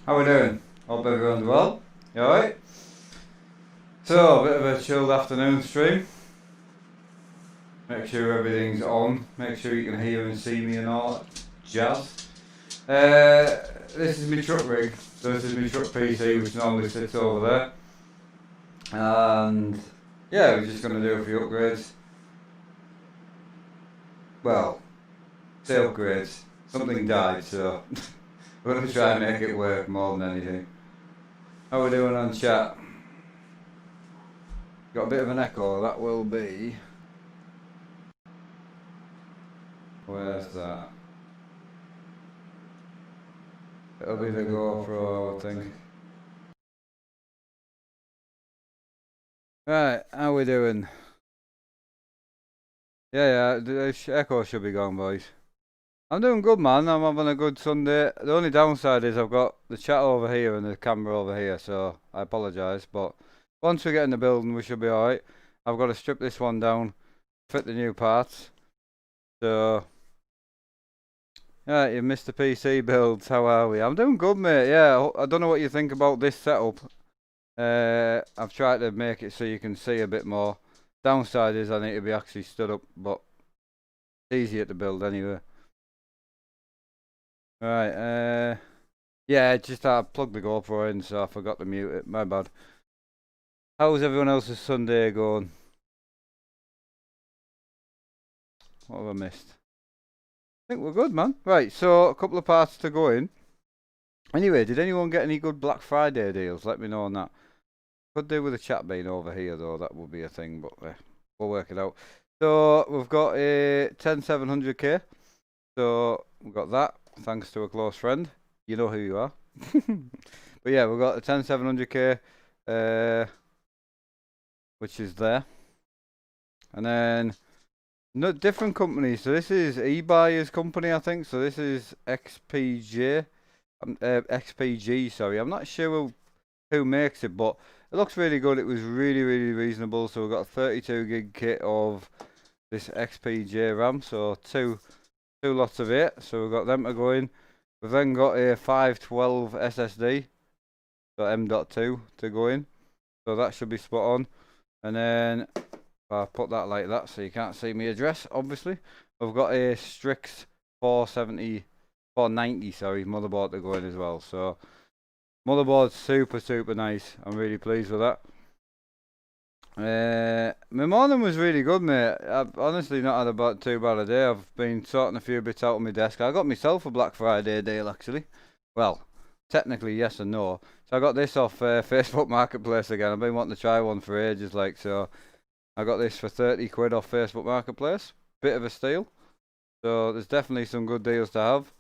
How we doing? Hope everyone's well. You alright? So, a bit of a chilled afternoon stream. Make sure everything's on. Make sure you can hear and see me and all that jazz. This is my truck rig. So this is my truck PC, which normally sits over there. And yeah, we're just going to do a few upgrades. Well, say upgrades. Something died, so we're going to try and make it work more than anything. How are we doing on chat? Got a bit of an echo, that will be... Where's that? It'll be the GoPro, I think. Right, how we doing? Yeah, the echo should be gone, boys. I'm doing good, man. I'm having a good Sunday. The only downside is I've got the chat over here and the camera over here, so I apologise. But once we get in the building, we should be alright. I've got to strip this one down, fit the new parts. So, yeah, you missed the PC builds. How are we? I'm doing good, mate. Yeah, I don't know what you think about this setup. I've tried to make it so you can see a bit more. Downside is I need to be actually stood up, but it's easier to build anyway. Right, yeah, just I plugged the GoPro in, so I forgot to mute it. My bad. How's everyone else's Sunday going? What have I missed? I think we're good, man. Right, so a couple of parts to go in. Anyway, did anyone get any good Black Friday deals? Let me know on that. Could do with the chat being over here, though. That would be a thing, but we'll work it out. So we've got a 10700K. So we've got that, thanks to a close friend. You know who you are. But yeah, we've got a 10700K, which is there. And then different companies. So this is eBuyer's company, I think. So this is XPG, sorry. I'm not sure who makes it, but it looks really good. It was really reasonable. So we've got a 32 gig kit of this XPJ RAM. So two lots of it. So we've got them to go in. We've then got a 512 SSD, so M.2 to go in. So that should be spot on. And then I'll put that like that so you can't see my address, obviously. We've got a Strix 490 motherboard to go in as well. So motherboard's super nice. I'm really pleased with that. My morning was really good, mate. I've honestly not had too bad a day. I've been sorting a few bits out on my desk. I got myself a Black Friday deal, actually. Well, technically yes and no. So I got this off Facebook Marketplace again. I've been wanting to try one for ages, like, so I got this for 30 quid off Facebook Marketplace. Bit of a steal. So there's definitely some good deals to have.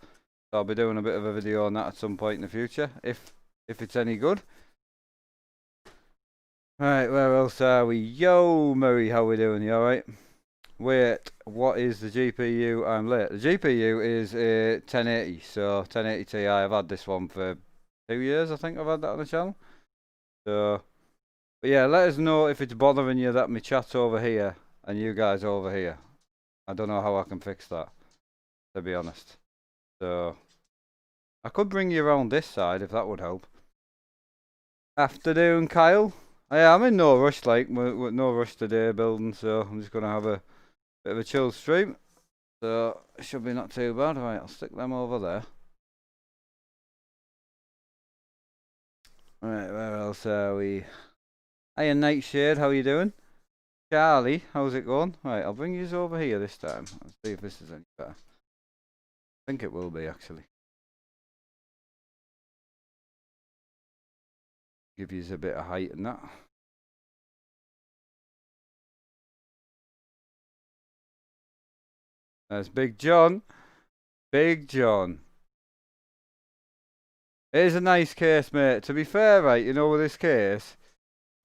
So I'll be doing a bit of a video on that at some point in the future, if it's any good. Right, where else are we? Yo, Murray, how we doing? You alright? Wait, what is the GPU? I'm late. The GPU is a 1080, so 1080 Ti. I've had this one for 2 years, I think I've had that on the channel. So, but yeah, let us know if it's bothering you that my chat's over here and you guys over here. I don't know how I can fix that, to be honest. So, I could bring you around this side if that would help. Afternoon, Kyle. Yeah, I'm in no rush, like, we're no rush today building, so I'm just going to have a bit of a chill stream. So, it should be not too bad. Right, I'll stick them over there. Right, where else are we? Hiya, Nightshade, how you doing? Charlie, how's it going? Right, I'll bring you over here this time. Let's see if this is any better. I think it will be, actually. Give you a bit of height and that. There's Big John. Big John. It is a nice case, mate. To be fair, right, you know, with this case,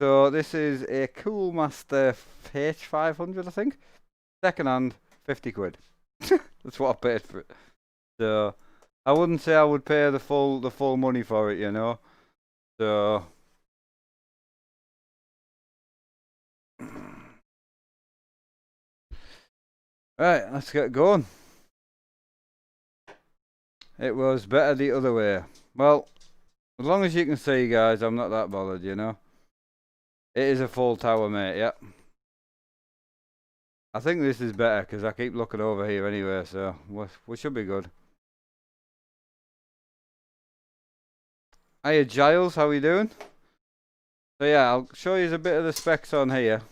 so this is a Cool Master H500, I think. Second hand, 50 quid. That's what I paid for it. So I wouldn't say I would pay the full money for it, you know. So right, let's get going. It was better the other way. Well, As long as you can see, guys, I'm not that bothered, you know. It is a full tower, mate, yeah. I think this is better because I keep looking over here anyway, so we should be good. Hiya, Giles, how are you doing? So yeah, I'll show you a bit of the specs on here.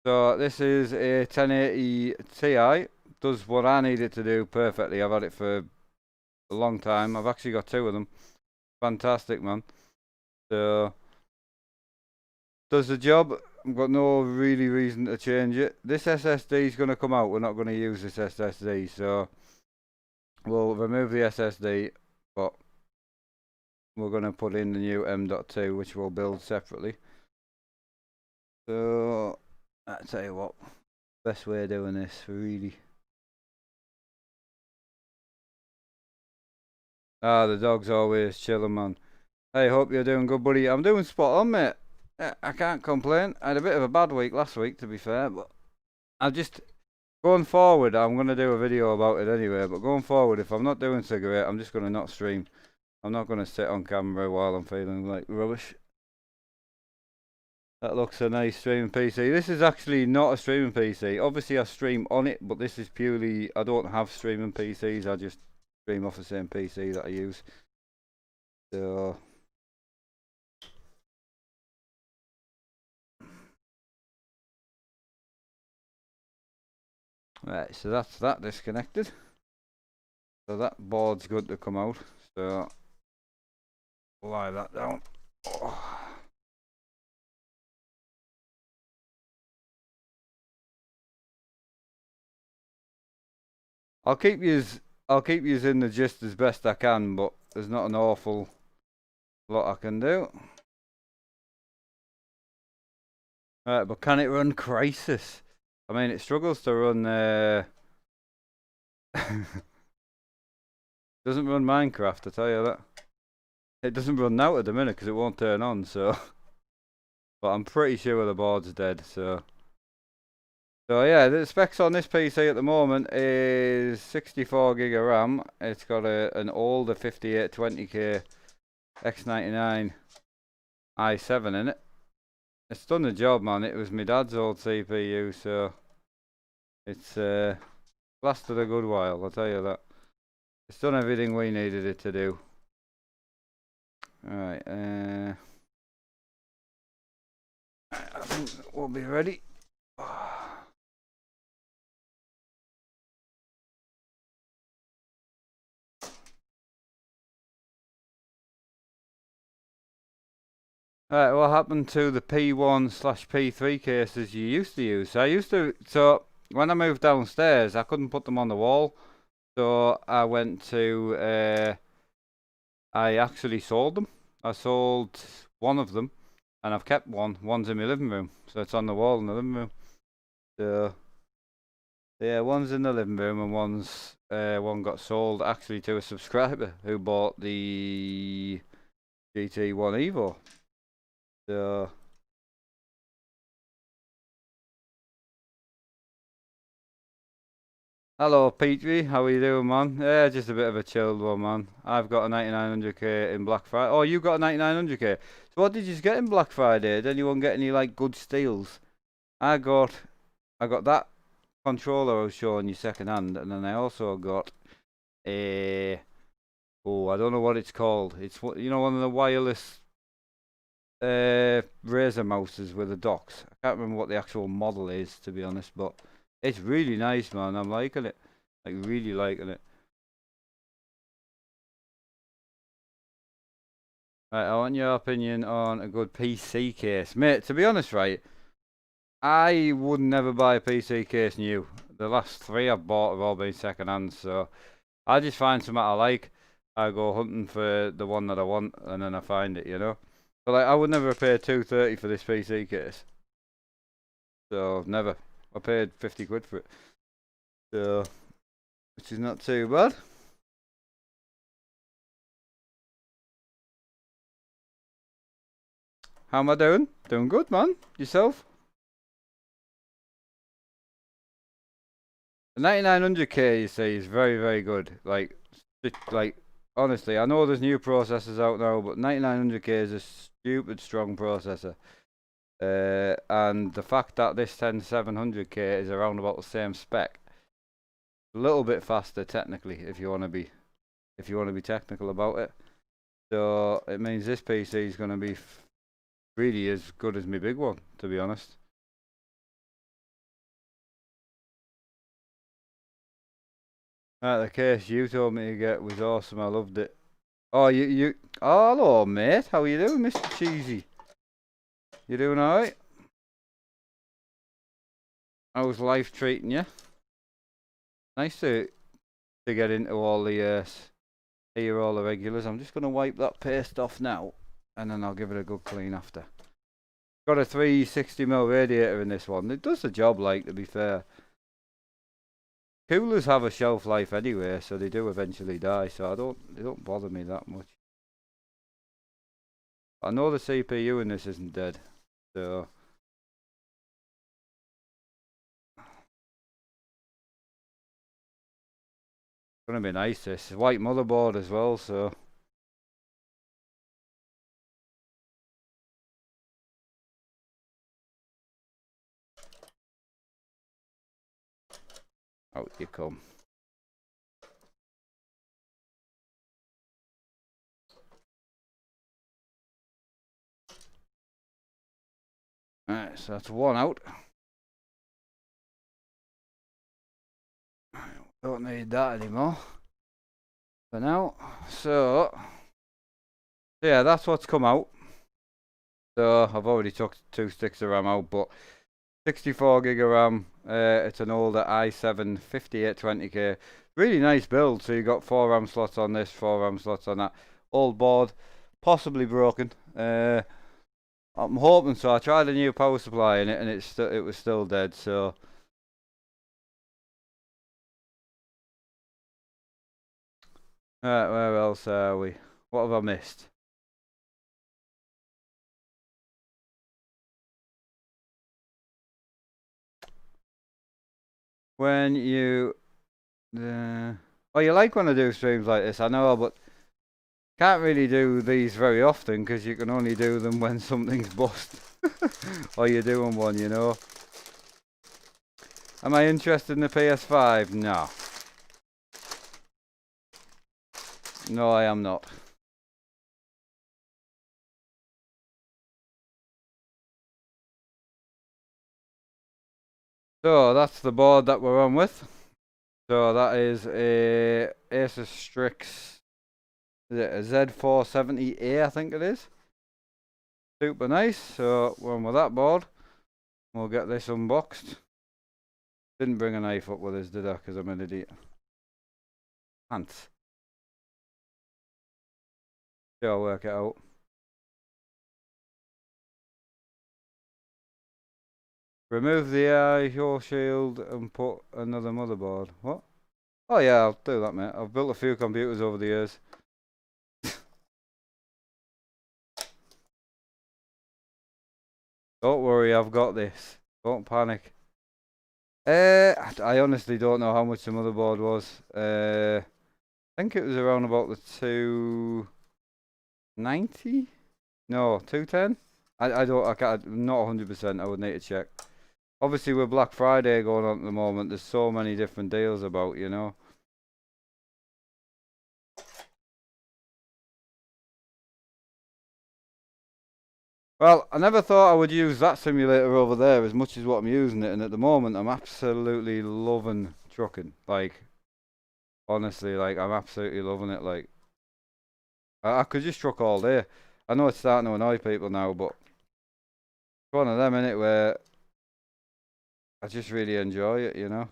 So this is a 1080 Ti. Does what I need it to do perfectly. I've had it for a long time. I've actually got two of them. Fantastic, man. So does the job. I've got no really reason to change it. This SSD is going to come out. We're not going to use this SSD, so we'll remove the SSD, but we're going to put in the new M.2, which we'll build separately. So I tell you what, best way of doing this, really. Ah, the dog's always chilling, man. Hey, hope you're doing good, buddy. I'm doing spot on, mate. I can't complain. I had a bit of a bad week last week, to be fair, but I just going forward. I'm gonna do a video about it anyway. But going forward, if I'm not doing cigarette, I'm just gonna not stream. I'm not gonna sit on camera while I'm feeling like rubbish. That looks a nice streaming PC. This is actually not a streaming PC. Obviously, I stream on it, but this is purely. I don't have streaming PCs. I just stream off the same PC that I use. So. Right, so that's that disconnected. So that board's good to come out. So lie that down. Oh. I'll keep yous in the gist as best I can, but there's not an awful lot I can do. Right, but can it run Crisis? I mean, it struggles to run. Doesn't run Minecraft, I tell you that. It doesn't run now at the minute because it won't turn on. So, but I'm pretty sure the board's dead. So yeah, the specs on this PC at the moment is 64 gig of RAM. It's got an older 5820K X99 i7 in it. It's done the job, man. It was my dad's old CPU, so it's lasted a good while, I'll tell you that. It's done everything we needed it to do. Alright, I think we'll be ready. Alright, what happened to the P1/P3 cases you used to use? So when I moved downstairs, I couldn't put them on the wall. So I went to, I actually sold them. I sold one of them, and I've kept one. One's in my living room, so it's on the wall in the living room. So yeah, one's in the living room, and one got sold actually to a subscriber who bought the GT1 Evo. So hello, Petrie. How are you doing, man? Yeah, just a bit of a chilled one, man. I've got a 9900K in Black Friday. Oh, you got a 9900K. So what did you get in Black Friday? Did anyone get any like good steals? I got that controller I was showing you second hand, and then I also got a I don't know what it's called. It's one of the wireless Razer mouses with the docks. I can't remember what the actual model is, to be honest, but it's really nice, man. I'm liking it. Like, really liking it. Right, I want your opinion on a good PC case. Mate, to be honest, right, I would never buy a PC case new. The last three I've bought have all been second hand, so I just find something I like. I go hunting for the one that I want, and then I find it, you know? But like, I would never pay 230 for this PC case. So, never. I paid 50 quid for it. So, which is not too bad. How am I doing? Doing good, man. Yourself? The 9900K, you see, is very, very good. Like honestly, I know there's new processors out now, but 9900K is a stupid strong processor. And the fact that this 10700K is around about the same spec, a little bit faster technically, if you want to be technical about it. So it means this PC is going to be really as good as my big one, to be honest. The case you told me to get was awesome. I loved it. Oh, oh, hello, mate. How you doing, Mr. Cheesy? You doing all right? How's life treating you? Nice to get into all the hear all the regulars. I'm just gonna wipe that paste off now, and then I'll give it a good clean after. Got a 360mm radiator in this one. It does the job, like, to be fair. Coolers have a shelf life anyway, so they do eventually die. So they don't bother me that much. I know the CPU in this isn't dead, so. Gonna be nice. This white motherboard as well, so. Out you come. Alright, so that's one out. Don't need that anymore for now. So yeah, that's what's come out. So I've already took 2 sticks of RAM out, but 64 gig of RAM. It's an older i7 5820K. Really nice build. So you got 4 RAM slots on this, 4 RAM slots on that. Old board, possibly broken. I'm hoping so. I tried a new power supply in it, and it was still dead. So. Where else are we? What have I missed? When you oh, you like when I do streams like this, I know, but can't really do these very often because you can only do them when something's bust or you're doing one, you know. Am I interested in the PS5? No. No, I am not. So that's the board that we're on with. So that is a Asus Strix. Is it a Z470A? I think it is. Super nice. So we're on with that board. We'll get this unboxed. Didn't bring a knife up with us, did I? Because I'm an idiot. Pants. Yeah, I'll work it out. Remove the your shield and put another motherboard. What? Oh yeah, I'll do that, mate. I've built a few computers over the years. Don't worry, I've got this. Don't panic. I honestly don't know how much the motherboard was. I think it was around about the 290? No, 210? I can't, I'm not 100%, I would need to check. Obviously with Black Friday going on at the moment, there's so many different deals about, you know. Well, I never thought I would use that simulator over there as much as what I'm using it, and at the moment I'm absolutely loving trucking. Like, honestly, like, I'm absolutely loving it. Like, I could just truck all day. I know it's starting to annoy people now, but it's one of them, innit, where I just really enjoy it, you know.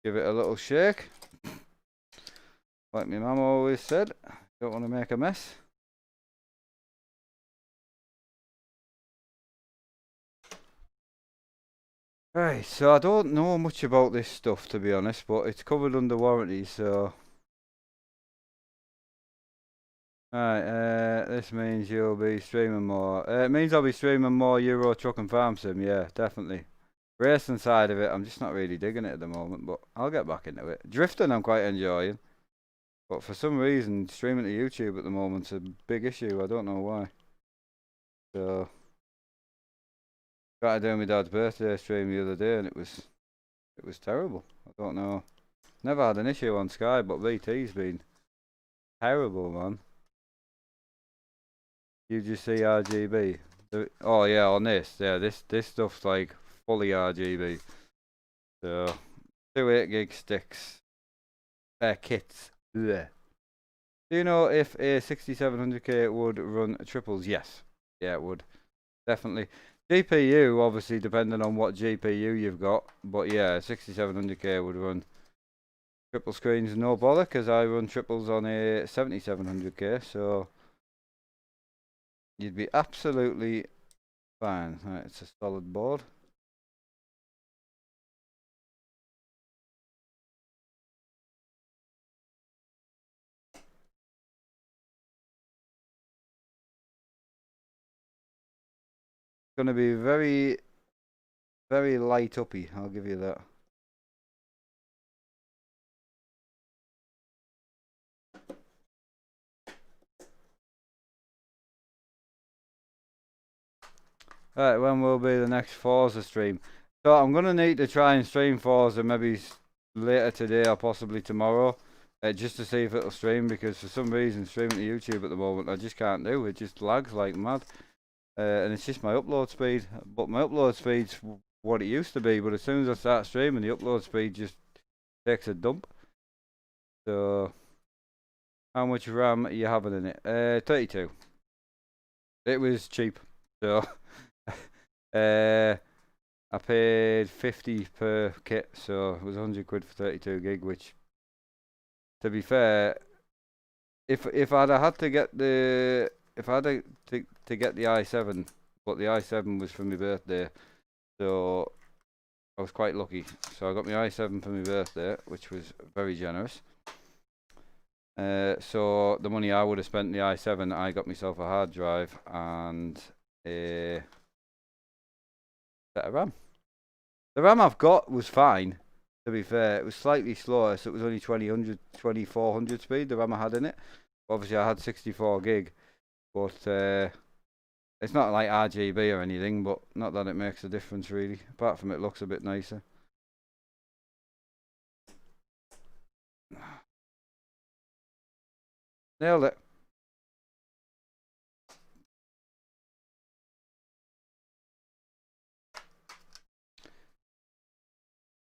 Give it a little shake. Like my mum always said, don't want to make a mess. Right, so I don't know much about this stuff, to be honest, but it's covered under warranty, so Alright, this means you'll be streaming more. It means I'll be streaming more Euro Truck and Farm Sim, yeah, definitely. Racing side of it, I'm just not really digging it at the moment, but I'll get back into it. Drifting I'm quite enjoying, but for some reason, streaming to YouTube at the moment's a big issue, I don't know why. So, tried to do my dad's birthday stream the other day and it was terrible. I don't know. Never had an issue on Sky, but VT's been terrible, man. You just see RGB. Oh yeah, on this, yeah, this stuff's like fully RGB. So 2 8 gig sticks, kits. Blech. Do you know if a 6700K would run triples? Yes, yeah, it would definitely. GPU obviously depending on what GPU you've got, but yeah, 6700K would run triple screens no bother because I run triples on a 7700K, so you'd be absolutely fine. Right, it's a solid board. Going to be very, very light uppy, I'll give you that. Right, when will be the next Forza stream? So I'm going to need to try and stream Forza maybe later today or possibly tomorrow. Just to see if it'll stream, because for some reason streaming to YouTube at the moment I just can't do. It just lags like mad. And it's just my upload speed. But my upload speed's what it used to be, but as soon as I start streaming the upload speed just takes a dump. So how much RAM are you having in it? 32. It was cheap. So I paid 50 per kit, so it was 100 quid for 32 gig, which, to be fair, if I'd have had to get the if I had to get the i7, but the i7 was for my birthday, so I was quite lucky. So I got my i7 for my birthday, which was very generous. So the money I would have spent in the i7, I got myself a hard drive and a set of RAM. The RAM I've got was fine, to be fair. It was slightly slower, so it was only 2400 speed, the RAM I had in it. Obviously, I had 64 gig, but it's not like RGB or anything, but not that it makes a difference, really. Apart from it looks a bit nicer. Nailed it.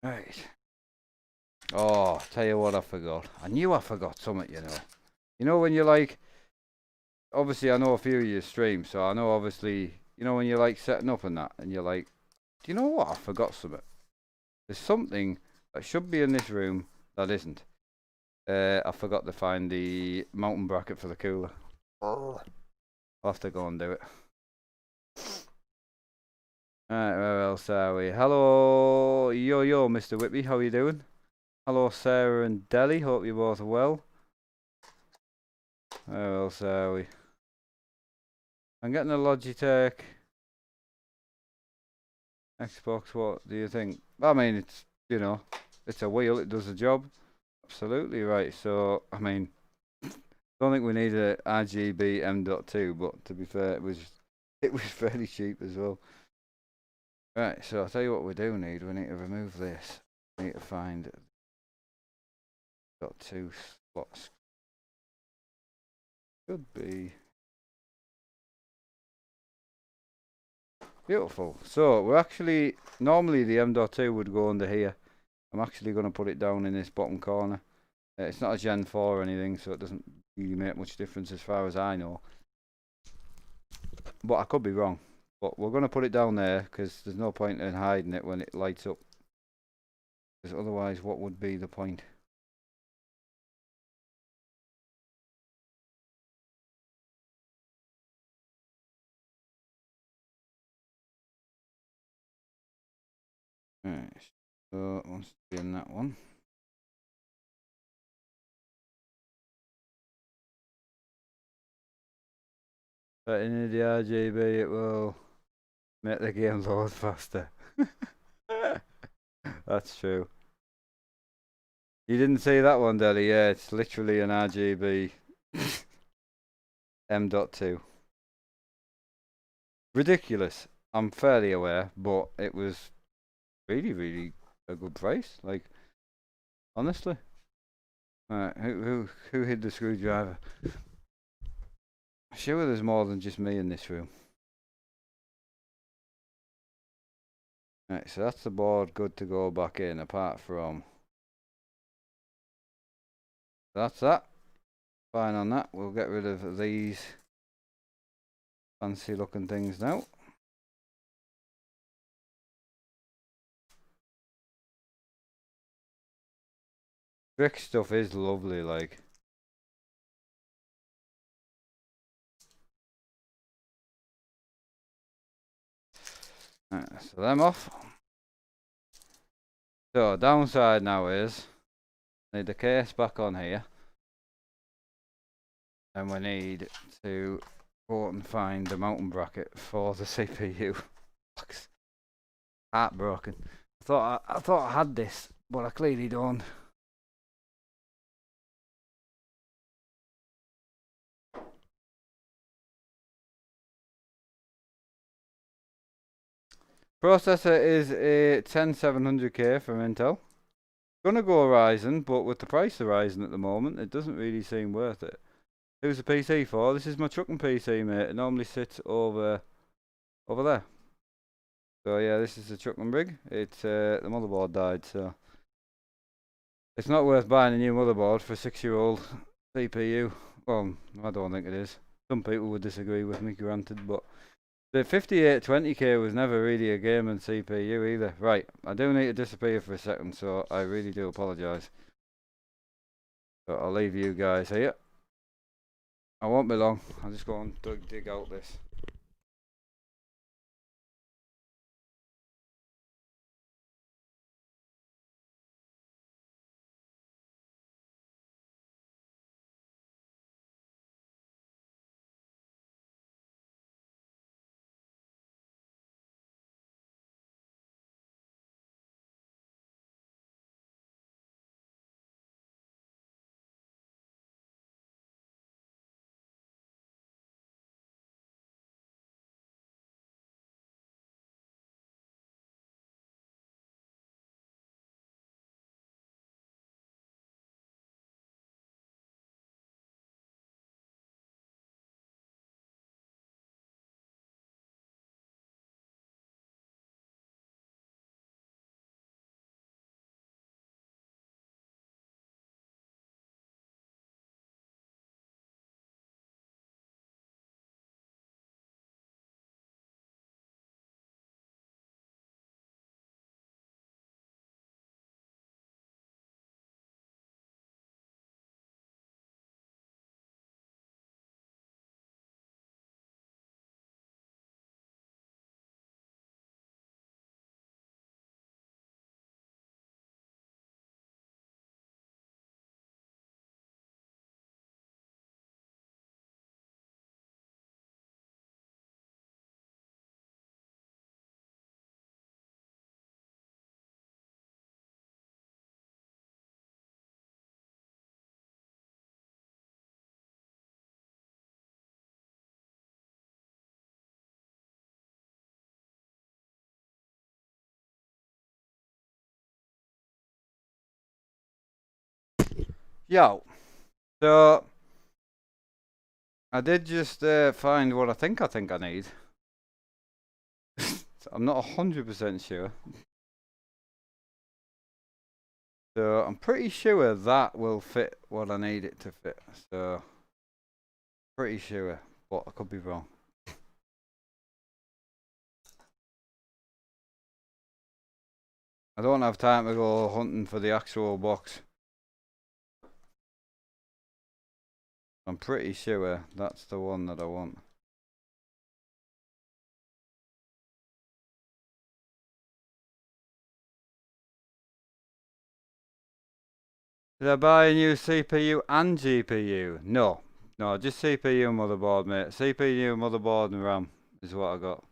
Right. Oh, tell you what I forgot. I knew I forgot something, you know. You know when you're like, obviously I know a few of your streams, so I know obviously, you know when you're like setting up and that, and you're like, do you know what? I forgot something. There's something that should be in this room that isn't. I forgot to find the mountain bracket for the cooler. I'll have to go and do it. Alright, where else are we? Hello, yo, Mr. Whitby, how are you doing? Hello, Sarah and Delhi, hope you're both well. Where else are we? I'm getting a Logitech Xbox, what do you think? I mean, it's, you know, it's a wheel, it does the job. Absolutely right, so, I mean, don't think we need a RGB M.2, but to be fair, it was fairly cheap as well. Right, so I'll tell you what we do need. We need to remove this. We need to find got 2 slots. Could be beautiful. So we're actually normally the M.2 would go under here. I'm actually going to put it down in this bottom corner. It's not a Gen 4 or anything, so it doesn't really make much difference as far as I know. But I could be wrong. But we're going to put it down there because there's no point in hiding it when it lights up. Because otherwise, what would be the point? Right, so it wants to be in that one. Setting in the RGB, it will make the game load faster. That's true. You didn't see that one, Deli? Yeah, it's literally an RGB M.2. Ridiculous. I'm fairly aware, but it was really, really a good price. Like, honestly. Alright, who hid the screwdriver? Sure, there's more than just me in this room. Right, so that's the board good to go back in, apart from... That's that. Fine on that. We'll get rid of these fancy looking things now. Brick stuff is lovely, like. Right, so them off. So downside now is need the case back on here, and we need to go and find the mountain bracket for the CPU. Heartbroken. I thought I had this, but I clearly don't. Processor is a 10700K from Intel. Gonna go Ryzen, but with the price of Ryzen at the moment, it doesn't really seem worth it. Who's the PC for? This is my trucking PC, mate. It normally sits over there. So yeah, this is the trucking rig. It's the motherboard died, so it's not worth buying a new motherboard for a 6-year-old CPU. Well, I don't think it is. Some people would disagree with me, granted, but the 5820K was never really a gaming CPU either. Right, I do need to disappear for a second, so I really do apologise. So I'll leave you guys here. I won't be long. I'll just go and dig out this. Yo, so I did just find what I think I need. I'm not 100% sure. So I'm pretty sure that will fit what I need it to fit. So pretty sure, but I could be wrong. I don't have time to go hunting for the actual box. I'm pretty sure that's the one that I want. Did I buy a new CPU and GPU? No. No, just CPU motherboard, mate. CPU motherboard and RAM is what I got.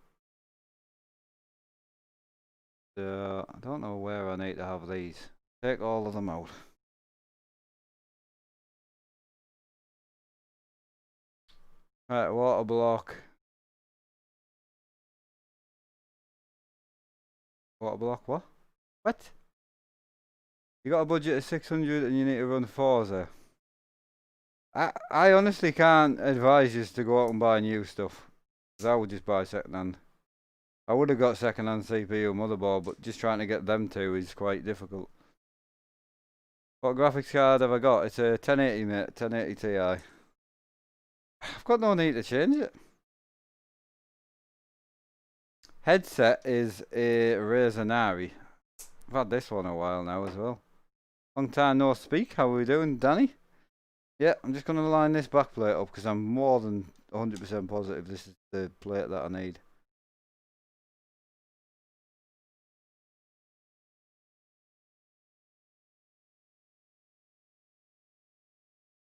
I don't know where I need to have these. Take all of them out. Right, water block. Water block, what? What? You got a budget of 600 and you need to run Forza. I honestly can't advise you to go out and buy new stuff. Because I would just buy second hand. I would have got second hand CPU motherboard, but just trying to get them two is quite difficult. What graphics card have I got? It's a 1080, mate. 1080 Ti. I've got no need to change it. Headset is a Razer Nari. I've had this one a while now as well. Long time no speak. How are we doing, Danny? Yeah, I'm just going to line this back plate up because I'm more than 100% positive this is the plate that I need.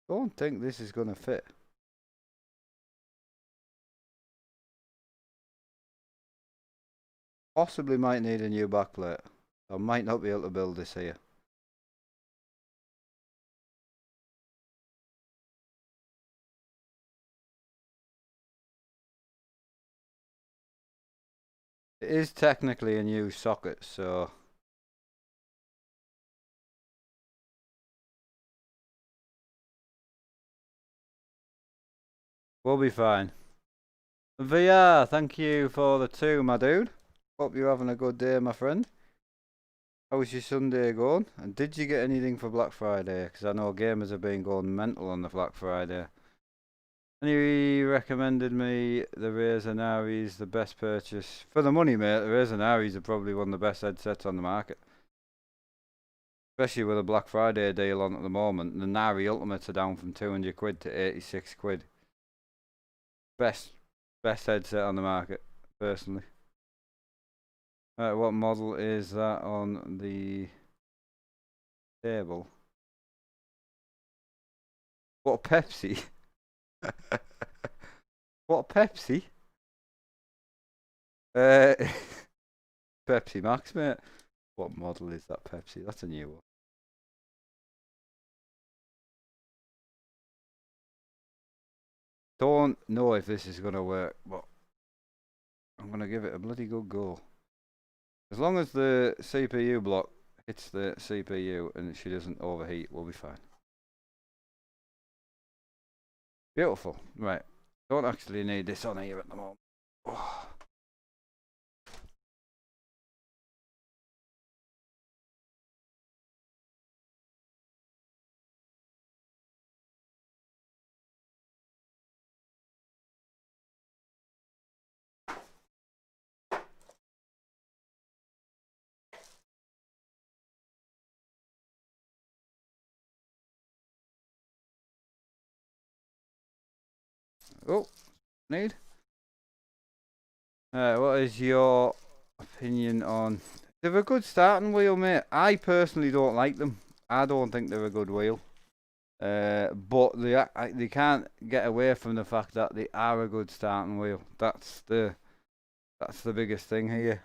Don't think this is going to fit. Possibly might need a new backplate. I might not be able to build this here. It is technically a new socket, so we'll be fine. VR, thank you for the 2, my dude. Hope you're having a good day, my friend. How was your Sunday going? And did you get anything for Black Friday? Because I know gamers have been going mental on the Black Friday. And he recommended me the Razer Nari's the best purchase. For the money, mate, the Razer Nari's are probably one of the best headsets on the market. Especially with a Black Friday deal on at the moment. The Nari Ultimates are down from 200 quid to 86 quid. Best headset on the market, personally. Right, what model is that on the table? What Pepsi? What Pepsi? Uh, Pepsi Max, mate. What model is that Pepsi? That's a new one. Don't know if this is gonna work, but I'm gonna give it a bloody good go. As long as the CPU block hits the CPU and she doesn't overheat, we'll be fine. Beautiful. Right. Don't actually need this on here at the moment. Oh, need. What is your opinion on? They're a good starting wheel, mate. I personally don't like them. I don't think they're a good wheel. But they can't get away from the fact that they are a good starting wheel. That's the biggest thing here.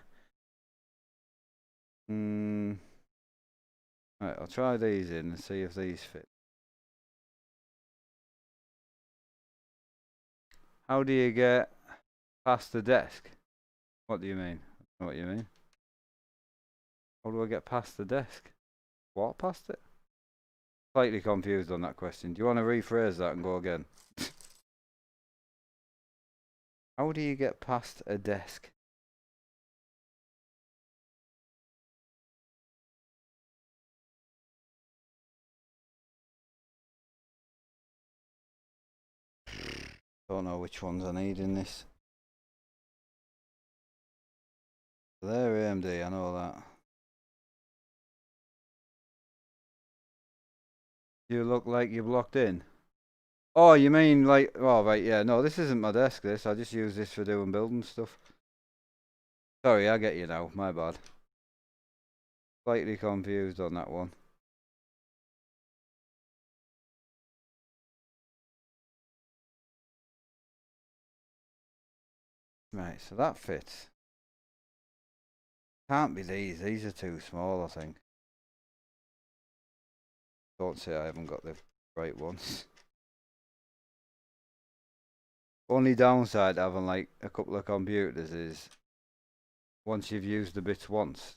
Right, I'll try these in and see if these fit. How do you get past the desk? What do you mean? I don't know what you mean. How do I get past the desk? What past it? Slightly confused on that question. Do you want to rephrase that and go again? How do you get past a desk? Don't know which ones I need in this. They're AMD, I know that. You look like you're blocked in. Oh, you mean like, oh right, yeah, no, this isn't my desk, this. I just use this for doing building stuff. Sorry, I get you now, my bad. Slightly confused on that one. Right, so that fits. Can't be these. These are too small, I think. Don't say I haven't got the right ones. Only downside to having like a couple of computers is once you've used the bits once.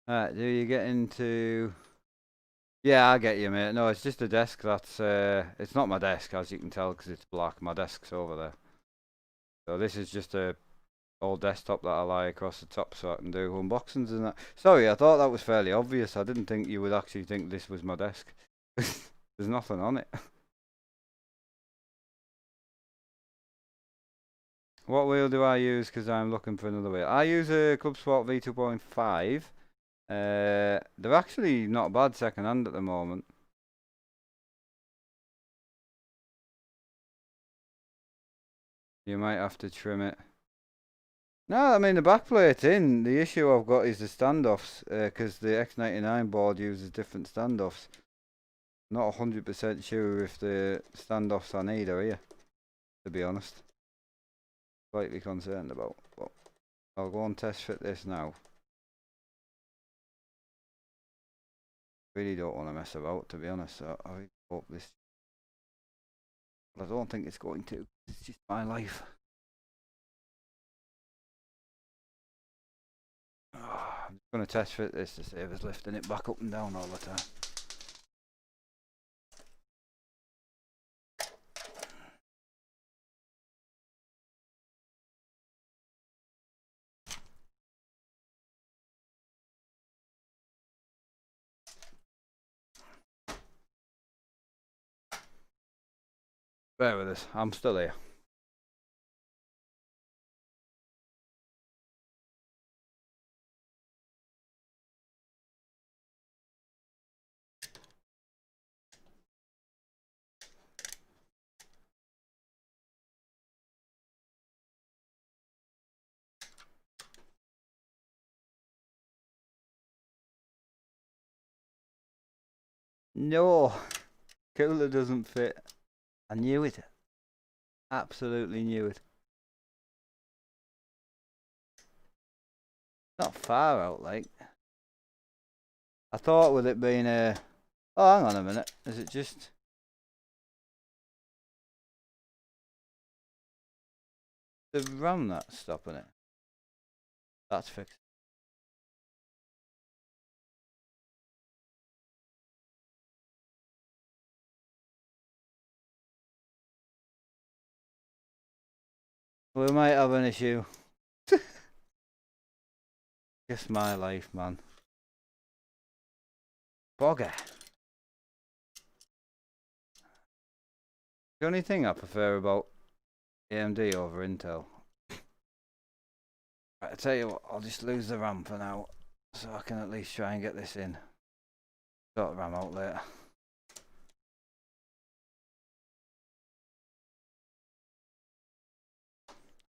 Alright, do you get into... Yeah, I get you, mate. No, it's just a desk that's... it's not my desk, as you can tell, because it's black. My desk's over there. So this is just a old desktop that I lie across the top so I can do unboxings and that. Sorry, I thought that was fairly obvious. I didn't think you would actually think this was my desk. There's nothing on it. What wheel do I use? Because I'm looking for another wheel. I use a Club Sport V2.5. They're actually not bad second hand at the moment. You might have to trim it. No, I mean the backplate's in. The issue I've got is the standoffs, because the X99 board uses different standoffs. Not 100% sure if the standoffs I need are here, to be honest. Slightly concerned about, but I'll go and test fit this now. Really don't want to mess about, to be honest. So I really hope this... But I don't think it's going to. It's just my life. I'm just going to test fit this to save us lifting it back up and down all the time. Bear with us, I'm still here. No, cooler doesn't fit. I knew it. Absolutely knew it. Not far out, like. I thought with it being a... Oh, hang on a minute. Is it just... the RAM that's stopping it? That's fixed. We might have an issue. Just my life, man. Bogger. The only thing I prefer about AMD over Intel. Right, I tell you what, I'll just lose the RAM for now, so I can at least try and get this in. Sort the RAM out later.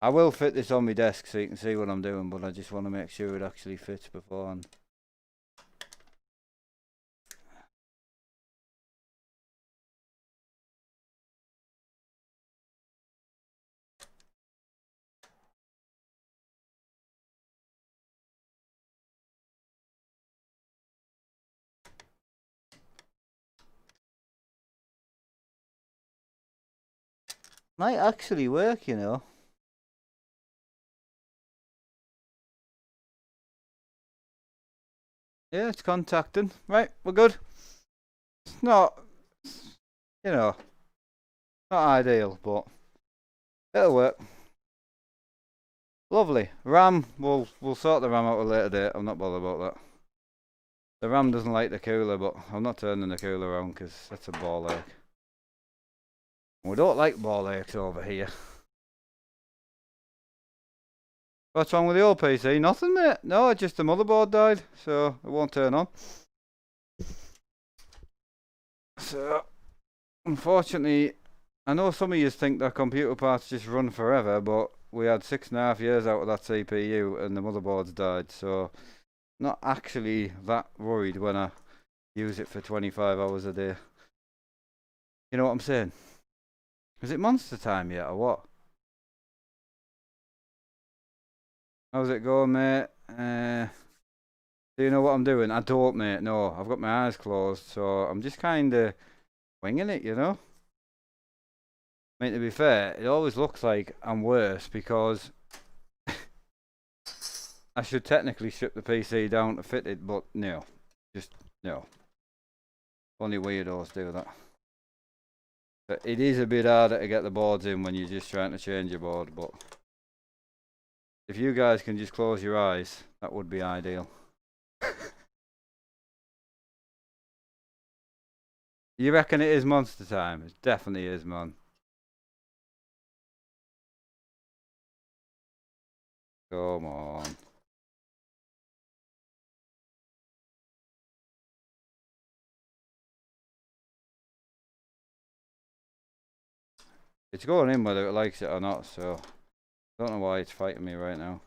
I will fit this on my desk so you can see what I'm doing, but I just want to make sure it actually fits beforehand. Might actually work, you know. Yeah, it's contacting. Right, we're good. It's not, you know, not ideal, but it'll work. Lovely. RAM, we'll sort the RAM out at a later date. I'm not bothered about that. The RAM doesn't like the cooler, but I'm not turning the cooler around because that's a ball ache. We don't like ball aches over here. What's wrong with the old PC? Nothing, mate. No, just the motherboard died, so it won't turn on. So, unfortunately, I know some of you think that computer parts just run forever, but we had 6.5 years out of that CPU and the motherboard's died, so not actually that worried when I use it for 25 hours a day. You know what I'm saying? Is it monster time yet or what? How's it going, mate? Do you know what I'm doing? I don't, mate. No, I've got my eyes closed, so I'm just kind of winging it, you know? I mean, to be fair, it always looks like I'm worse because I should technically strip the PC down to fit it, but no. Just no. Only weirdos do that. But it is a bit harder to get the boards in when you're just trying to change your board, but if you guys can just close your eyes, that would be ideal. You reckon it is monster time? It definitely is, man. Come on. It's going in whether it likes it or not, so I don't know why it's fighting me right now.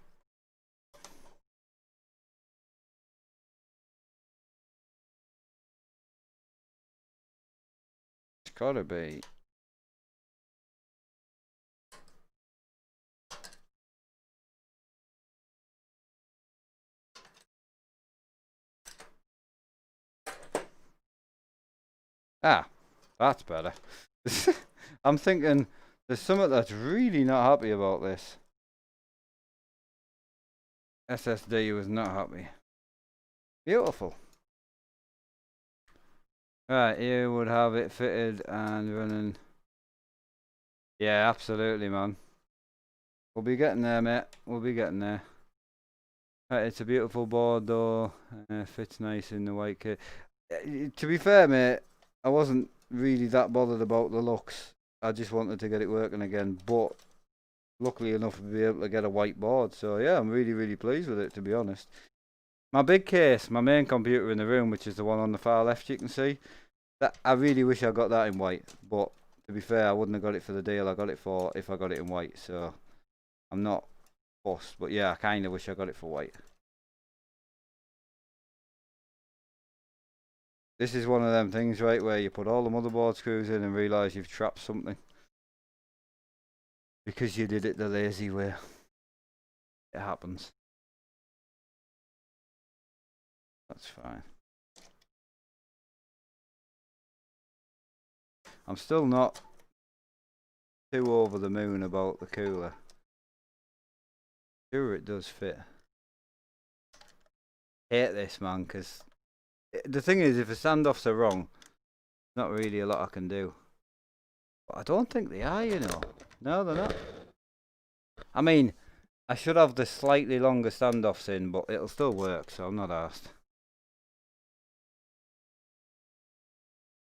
It's gotta be. Ah, that's better. I'm thinking there's something that's really not happy about this. SSD was not happy. Beautiful. Right, here would have it fitted and running. Yeah, absolutely, man. We'll be getting there, mate. We'll be getting there. Right, it's a beautiful board, though. Fits nice in the white kit. To be fair, mate, I wasn't really that bothered about the looks. I just wanted to get it working again. But luckily enough to be able to get a white board. So yeah, I'm really, really pleased with it, to be honest. My big case, my main computer in the room, which is the one on the far left, you can see. That I really wish I got that in white. But to be fair, I wouldn't have got it for the deal I got it for if I got it in white. So I'm not fussed. But yeah, I kind of wish I got it for white. This is one of them things, right, where you put all the motherboard screws in and realise you've trapped something. Because you did it the lazy way. It happens. That's fine. I'm still not too over the moon about the cooler. Sure, it does fit. Hate this, man, because the thing is, if the standoffs are wrong, not really a lot I can do. But I don't think they are, you know. No, they're not. I mean, I should have the slightly longer standoffs in, but it'll still work, so I'm not arsed.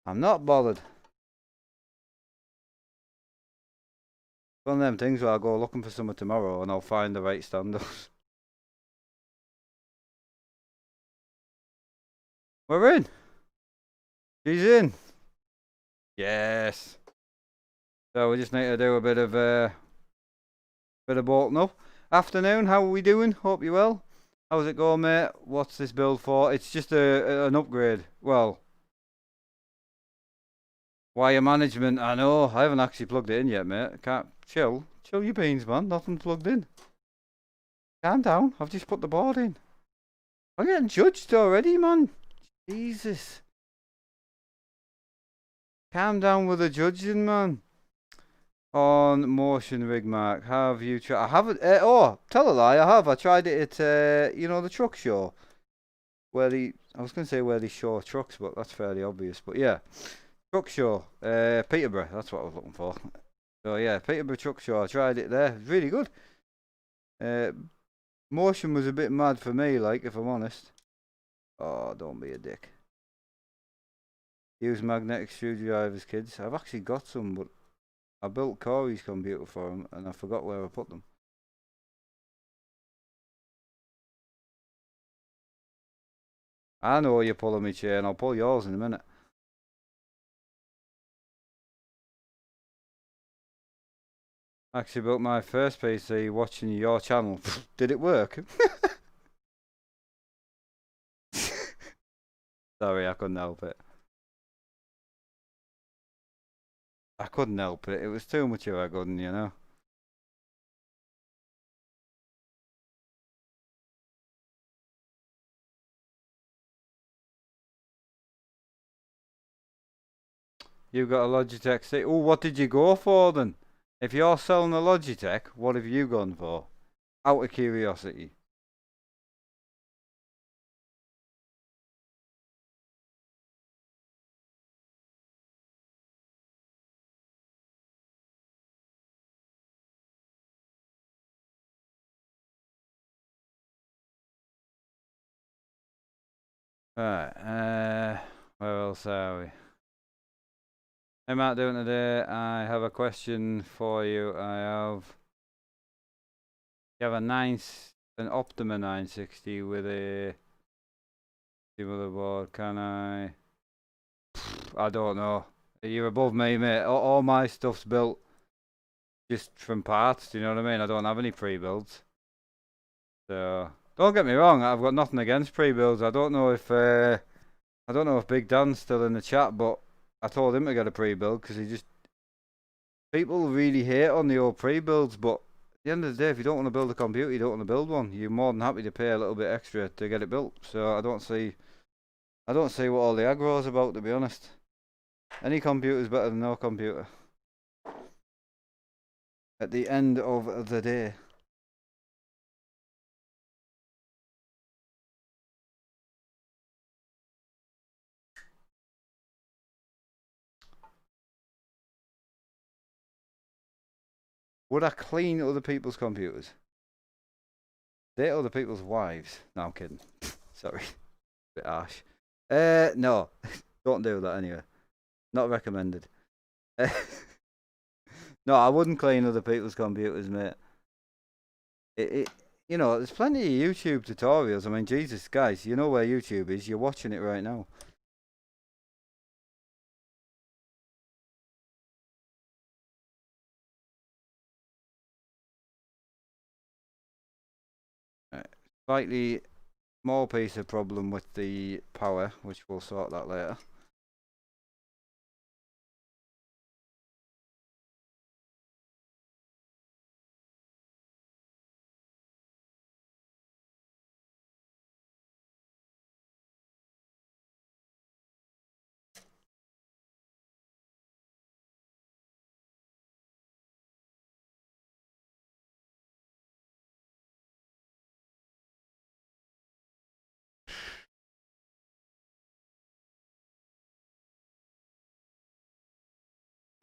I'm not bothered. One of them things where I'll go looking for somewhere tomorrow and I'll find the right standoffs. We're in. She's in. Yes. So we just need to do a bit of bolting up. Afternoon, how are we doing? Hope you well. How's it going, mate? What's this build for? It's just an upgrade. Well, wire management. I know. I haven't actually plugged it in yet, mate. Can't chill your beans, man. Nothing's plugged in. Calm down. I've just put the board in. I'm getting judged already, man. Jesus. Calm down with the judging, man. On motion rig mark, have you tried? I haven't. Oh, tell a lie, I have. I tried it at you know, the truck show where I was gonna say where they show trucks, but that's fairly obvious. But yeah, truck show, Peterborough. That's what I was looking for. So yeah, Peterborough truck show. I tried it there. Really good. Motion was a bit mad for me, like, if I'm honest. Oh, don't be a dick. Use magnetic screwdrivers, kids. I've actually got some, but I built Corey's computer for him, and I forgot where I put them. I know you're pulling me chain. I'll pull yours in a minute. Actually built my first PC watching your channel. Did it work? Sorry, I couldn't help it. I couldn't help it. It was too much of a good one, you know. You got a Logitech C. Oh, what did you go for then? If you're selling a Logitech, what have you gone for? Out of curiosity. Right, where else are we? How am I doing today? I have a question for you. You have an Optima 960 with a motherboard. Can I? I don't know. You're above me, mate. All my stuff's built just from parts. Do you know what I mean? I don't have any pre-builds. So don't get me wrong. I've got nothing against pre-builds. I don't know if Big Dan's still in the chat, but I told him to get a pre-build because people really hate on the old pre-builds, but at the end of the day, if you don't want to build a computer, you don't want to build one. You're more than happy to pay a little bit extra to get it built. So I don't see what all the aggro is about, to be honest. Any computer is better than no computer. At the end of the day. Would I clean other people's computers? Date other people's wives? No, I'm kidding. Sorry. Bit harsh. No. Don't do that anyway. Not recommended. No, I wouldn't clean other people's computers, mate. You know, there's plenty of YouTube tutorials. I mean, Jesus, guys, you know where YouTube is. You're watching it right now. Right. Slightly small piece of problem with the power, which we'll sort that later.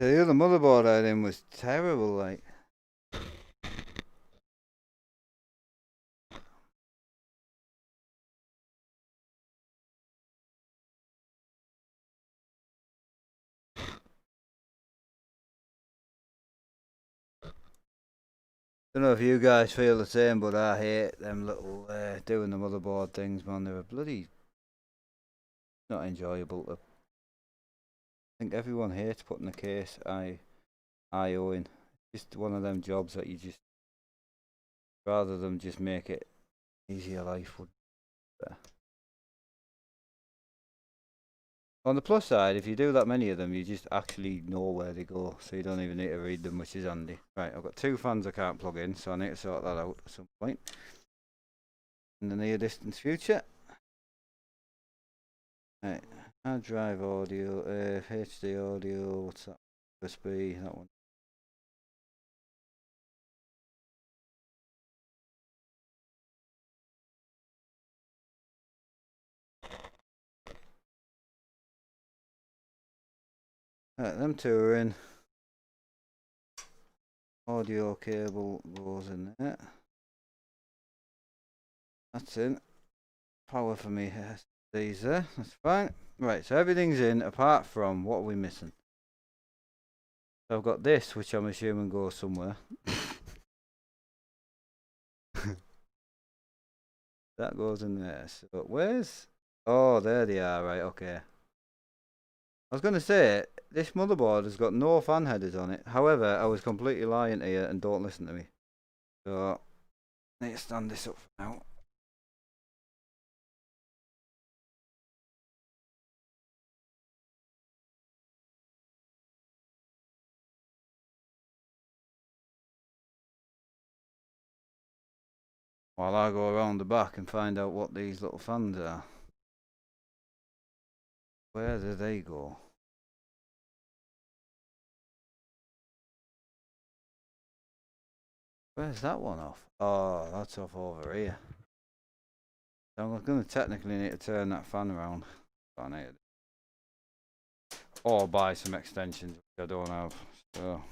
The other motherboard I had in was terrible, like. Don't know if you guys feel the same, but I hate them little doing the motherboard things, man. They're bloody not enjoyable. I think everyone hates putting a case I/O in. It's just one of them jobs that you just rather than just make it easier life would be better. On the plus side, if you do that many of them, you just actually know where they go, so you don't even need to read them, which is handy. Right, I've got two fans I can't plug in, so I need to sort that out at some point in the near distance future. Right, hard drive audio, HD audio, what's that? USB, that one. Right, them two are in. Audio cable goes in there. That's in. Power for me, these there, that's fine. Right, so everything's in apart from what are we missing? So I've got this, which I'm assuming goes somewhere. That goes in there. So where's... Oh, there they are, right, okay. I was going to say, this motherboard has got no fan headers on it. However, I was completely lying to you and don't listen to me. So, I need to stand this up for now. While I go around the back and find out what these little fans are. Where do they go? Where's that one off? Oh, that's off over here. So I'm going to technically need to turn that fan around. I need it. Or buy some extensions, which I don't have. So.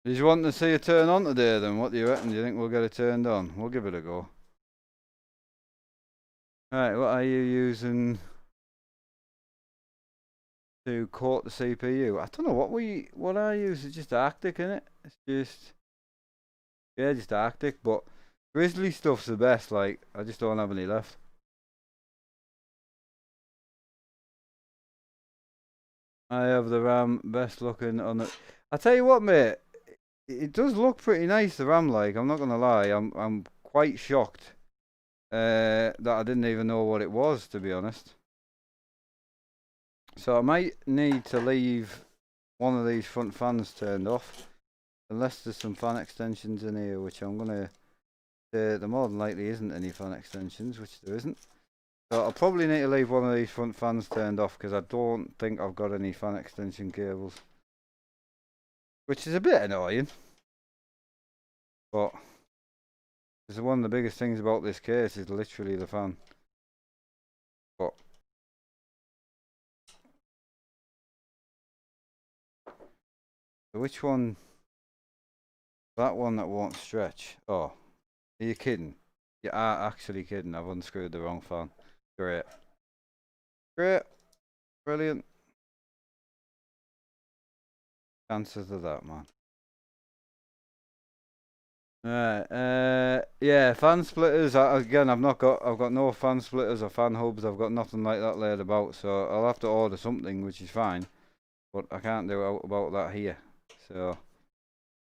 Did you want to see it turn on today then? What do you reckon? Do you think we'll get it turned on? We'll give it a go. Alright, what are you using to coat the CPU? I don't know what I use. It's just Arctic, innit? It's just, yeah, just Arctic, but Grizzly stuff's the best, like, I just don't have any left. I have the RAM, best looking on it. I tell you what, mate, it does look pretty nice, the RAM, like, I'm not gonna lie, I'm quite shocked that I didn't even know what it was, to be honest. So I might need to leave one of these front fans turned off, unless there's some fan extensions in here, which I'm gonna say there more than likely isn't any fan extensions, which there isn't. So I'll probably need to leave one of these front fans turned off because I don't think I've got any fan extension cables, which is a bit annoying. But because one of the biggest things about this case is literally the fan. But which one? That one that won't stretch. Oh, are you kidding? You are actually kidding. I've unscrewed the wrong fan. Great. Great. Brilliant. Answer to that, man. Right, yeah, fan splitters. Again, I've got no fan splitters or fan hubs. I've got nothing like that laid about, so I'll have to order something, which is fine. But I can't do about that here. So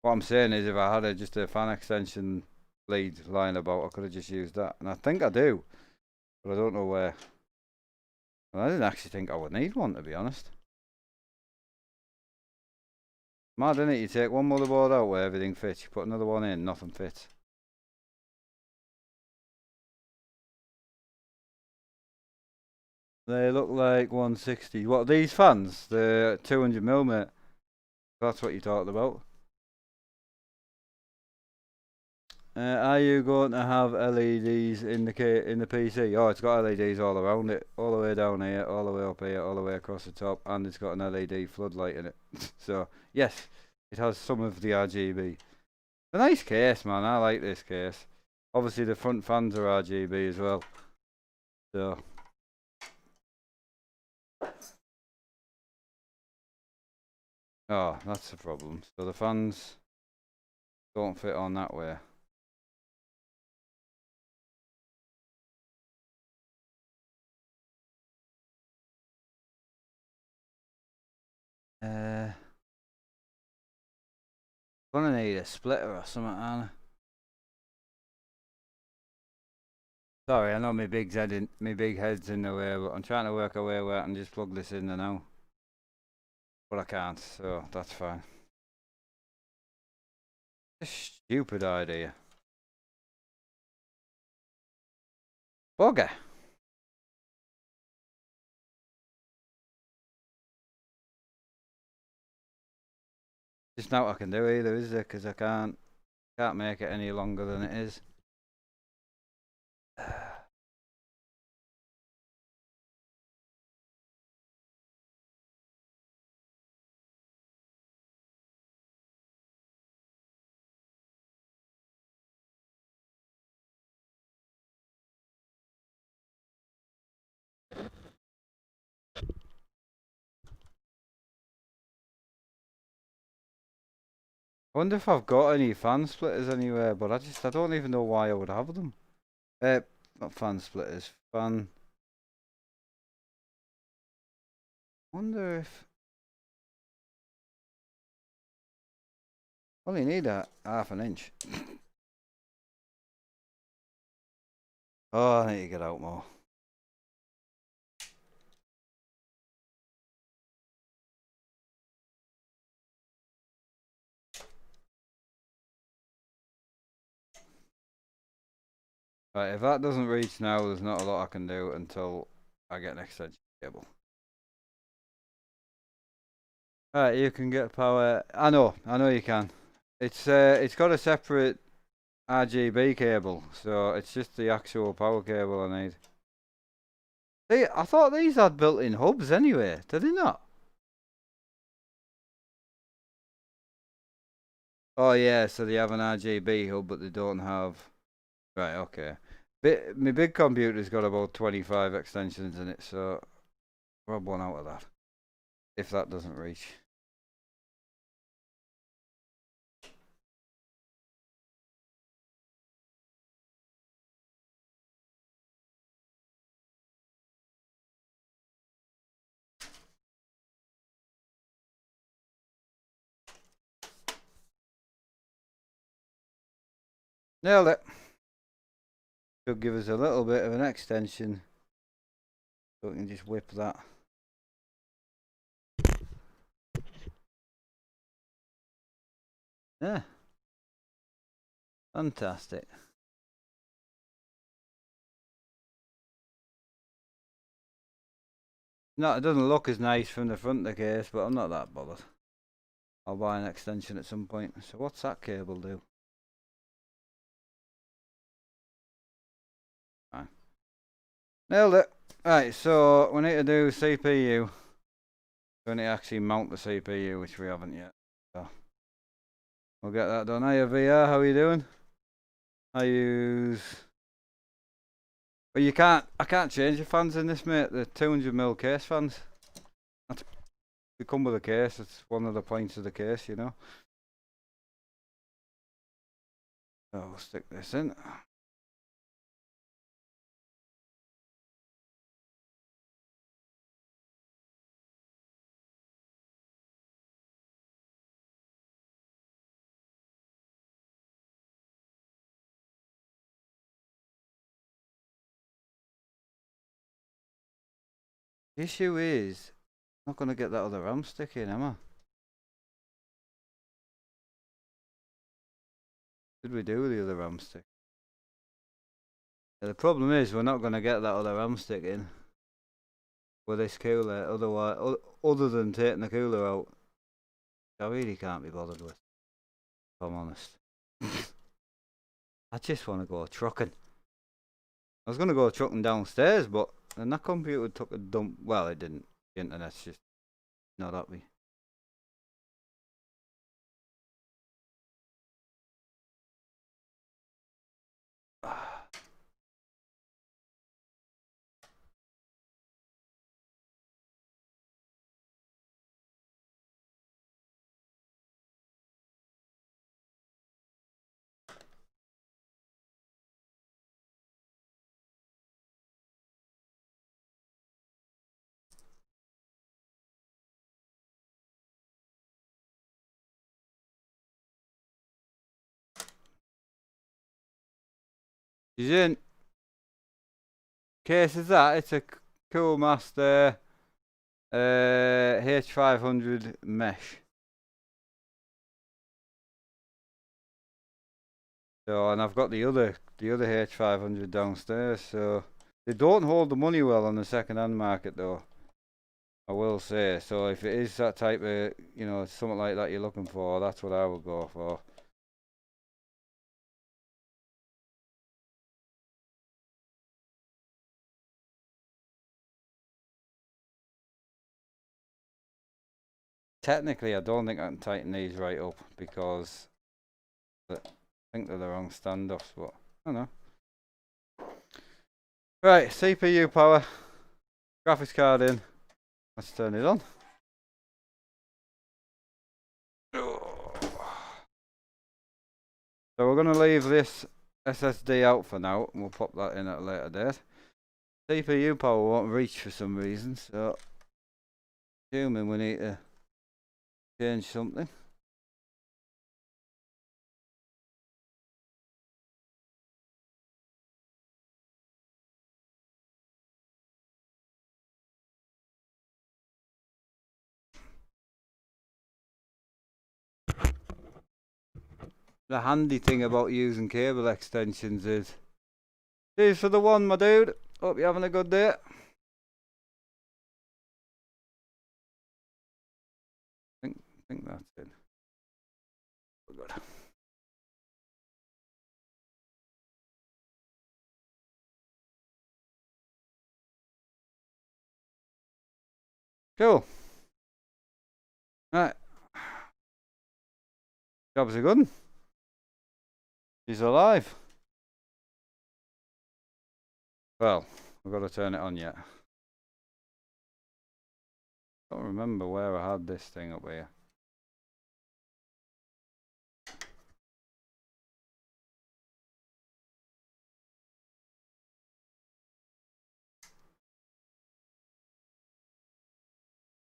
what I'm saying is, if I had just a fan extension lead lying about, I could have just used that, and I think I do, but I don't know where. Well, I didn't actually think I would need one, to be honest. Mad, isn't it? You take one motherboard out where everything fits, you put another one in, nothing fits. They look like 160. What, these fans? The 200mm? That's what you talked about. Are you going to have LEDs in the PC? Oh, it's got LEDs all around it, all the way down here, all the way up here, all the way across the top, and it's got an LED floodlight in it. So yes, it has some of the RGB. A nice case, man. I like this case. Obviously, the front fans are RGB as well. So. Oh, that's the problem. So the fans don't fit on that way. Gonna need a splitter or something, aren't I? Sorry, I know my big head's in the way, but I'm trying to work a way where I can just plug this in there now. But I can't, so that's fine. A stupid idea. Bugger. Just not what I can do either, is there? Because I can't make it any longer than it is. I wonder if I've got any fan splitters anywhere, but I don't even know why I would have them. Not fan splitters, fan. Wonder if only need a half an inch. Oh, I need to get out more. Right, if that doesn't reach now, there's not a lot I can do until I get an extension cable. Alright, you can get power. I know you can. It's got a separate RGB cable, so it's just the actual power cable I need. I thought these had built-in hubs anyway. Did they not? Oh yeah, so they have an RGB hub, but they don't have. Right, okay. My big computer's got about 25 extensions in it, so grab one out of that. If that doesn't reach. Nailed it. Should give us a little bit of an extension, so we can just whip that. Yeah. Fantastic. No, it doesn't look as nice from the front of the case, but I'm not that bothered. I'll buy an extension at some point. So what's that cable do? Fine. Nailed it. Right, so we need to do CPU. We need to actually mount the CPU, which we haven't yet. So we'll get that done. Hiya VR, how are you doing? I use... Well, I can't change the fans in this, mate. The 200mm case fans. They come with a case. It's one of the points of the case, you know. So we'll stick this in. The issue is, I'm not going to get that other RAM stick in, am I? Did we do the other RAM stick? Yeah, the problem is we're not going to get that other RAM stick in with this cooler. Otherwise, other than taking the cooler out, I really can't be bothered with. If I'm honest. I just want to go trucking. I was going to go trucking downstairs, but then that computer took a dump. Well, it didn't. The internet's just not happy. She's in. Case is that it's a Cool Master H500 mesh. So, and I've got the other H500 downstairs. So they don't hold the money well on the second-hand market, though. I will say. So if it is that type of, you know, something like that you're looking for, that's what I would go for. Technically, I don't think I can tighten these right up because I think they're the wrong standoffs, but I don't know. Right, CPU power, graphics card in. Let's turn it on. So we're going to leave this SSD out for now, and we'll pop that in at a later date. CPU power won't reach for some reason, so assuming we need to change something. The handy thing about using cable extensions is, cheers for the one, my dude. Hope you're having a good day. good. Cool. Right. Job's a good one. He's alive. Well, we've got to turn it on yet. I don't remember where I had this thing up here.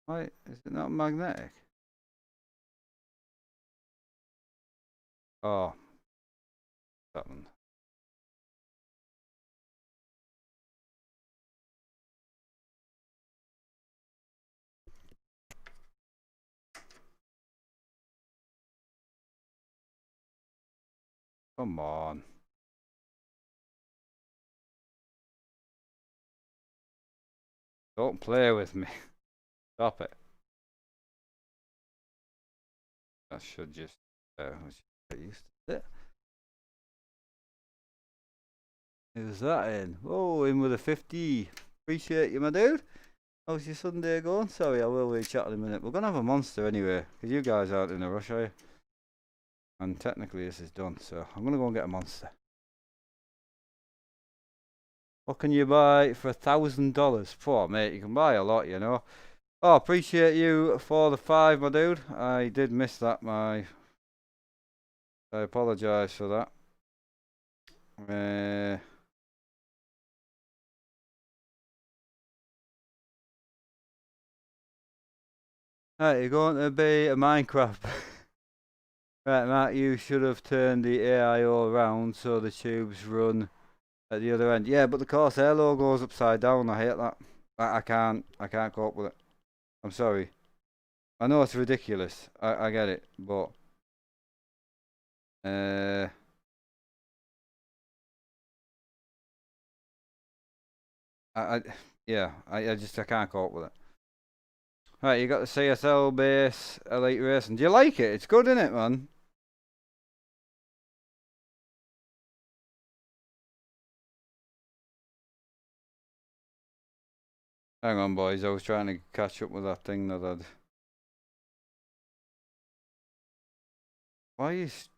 Why is it not magnetic? Oh, that one. Come on. Don't play with me. Stop it. That should just get used to it. Who's that in? Oh, in with a 50. Appreciate you, my dude. How's your Sunday going? Sorry, I will be chatting in a minute. We're going to have a monster anyway, because you guys aren't in a rush, are you? And technically this is done, so I'm going to go and get a monster. What can you buy for $1,000? Poor mate, you can buy a lot, you know. Oh, appreciate you for the 5, my dude. I did miss that, I apologise for that. Right, you're going to be a Minecraft. Right, Matt, you should have turned the AIO around so the tubes run at the other end. Yeah, but the Corsair logo's upside down. I hate that. I can't cope with it. I'm sorry. I know it's ridiculous. I get it, but yeah, I can't cope with it. Right, you got the CSL base Elite Racing. Do you like it? It's good, isn't it, man? Hang on, boys. I was trying to catch up with that thing that I'd. Why is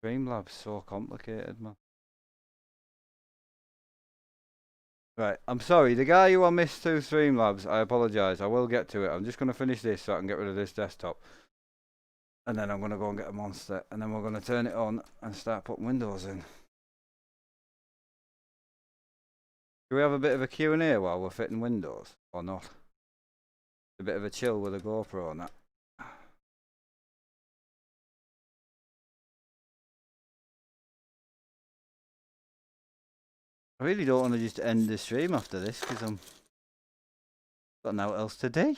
Streamlabs so complicated, man? Right, I'm sorry. The guy who I missed to Streamlabs, I apologise. I will get to it. I'm just going to finish this so I can get rid of this desktop. And then I'm going to go and get a monster. And then we're going to turn it on and start putting windows in. Do we have a bit of a Q&A while we're fitting windows? Or not? A bit of a chill with a GoPro and that. I really don't want to just end the stream after this because I'm got nothing else to do.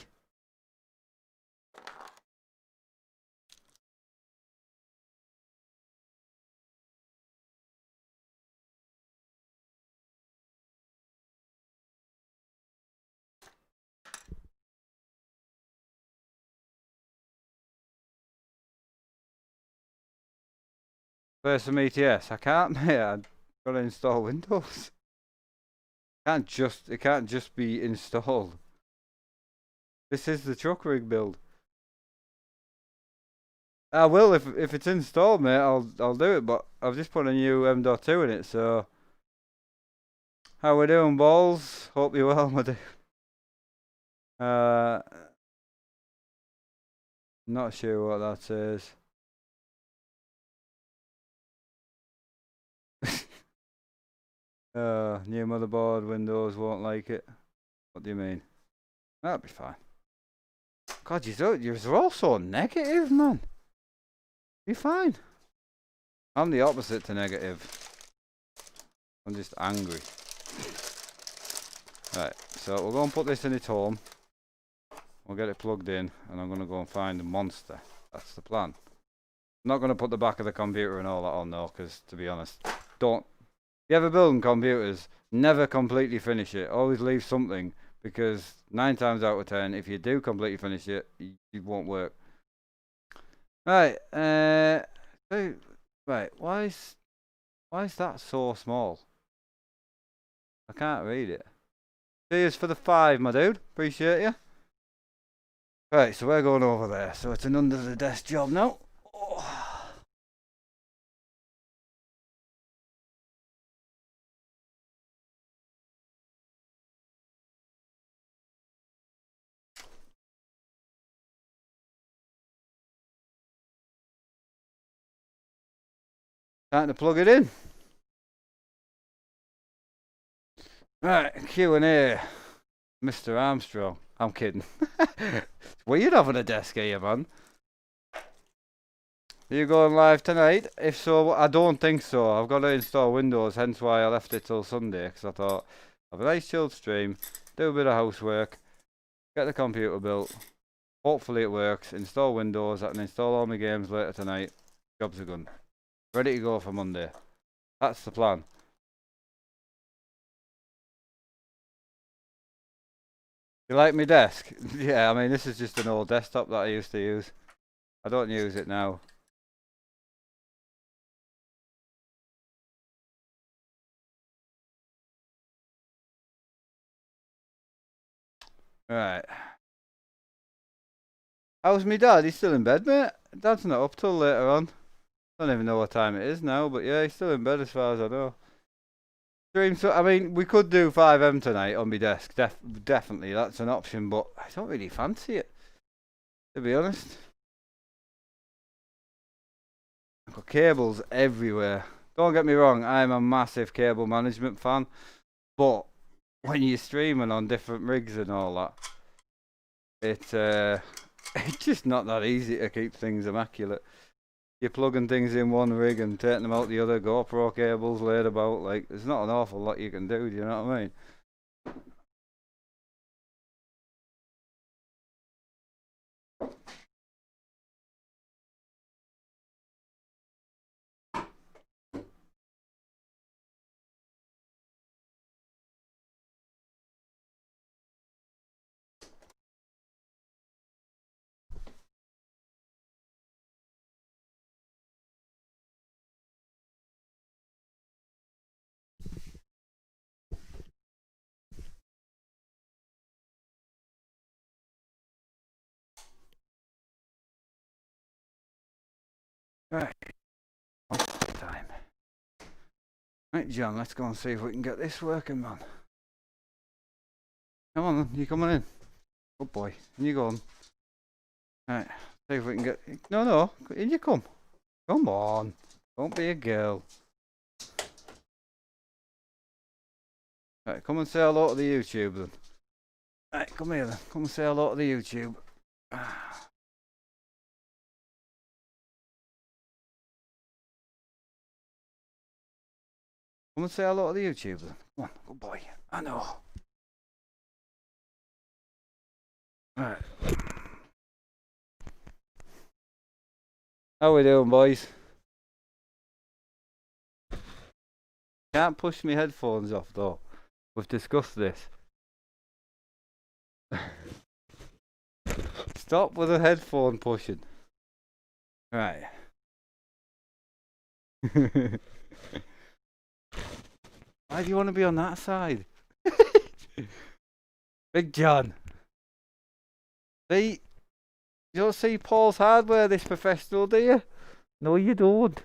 First some ETS. I can't, mate. I've got to install Windows. It can't just be installed. This is the truck rig build. I will if it's installed, mate. I'll do it. But I've just put a new M.2 in it. So how we doing, balls? Hope you're well, my dude. Not sure what that says. New motherboard, Windows won't like it. What do you mean? That'll be fine. God, you're all so negative, man. Be fine. I'm the opposite to negative. I'm just angry. Right, so we're going to put this in its home. We'll get it plugged in, and I'm going to go and find a monster. That's the plan. I'm not going to put the back of the computer and all that on though, because to be honest, don't. If you ever build computers, never completely finish it. Always leave something, because 9 times out of 10, if you do completely finish it, it won't work. Right, right, why is that so small? I can't read it. Cheers for the 5, my dude. Appreciate you. Right, so we're going over there. So it's an under the desk job now. Oh. Time to plug it in. Right, Q&A. Mr. Armstrong. I'm kidding. It's weird having a desk here, man. Are you going live tonight? If so, I don't think so. I've got to install Windows, hence why I left it till Sunday, because I thought, have a nice chilled stream, do a bit of housework, get the computer built, hopefully it works, install Windows, I can install all my games later tonight, jobs are done. Ready to go for Monday. That's the plan. You like my desk? Yeah, I mean, this is just an old desktop that I used to use. I don't use it now. Right. How's me dad? He's still in bed, mate. Dad's not up till later on. Don't even know what time it is now, but yeah, he's still in bed as far as I know. Dream, so I mean, we could do 5M tonight on my desk. Definitely, that's an option, but I don't really fancy it, to be honest. I've got cables everywhere. Don't get me wrong, I'm a massive cable management fan, but when you're streaming on different rigs and all that, it's it's just not that easy to keep things immaculate. You're plugging things in one rig and taking them out the other, GoPro cables laid about, like, there's not an awful lot you can do you know what I mean? Right, time. Right, John, let's go and see if we can get this working, man. Come on, you coming in? Good boy, in you going. Right, see if we can get... No, in you come. Come on, don't be a girl. Right, come and say hello to the YouTube then. Right, come here then, come and say hello to the YouTube. Come and say hello to the YouTube then. Come on, good boy. I know. Right. How we doing, boys? Can't push my headphones off though. We've discussed this. Stop with the headphone pushing. Right. Why do you want to be on that side? Big John. See? You don't see Paul's hardware this professional, do you? No, you don't.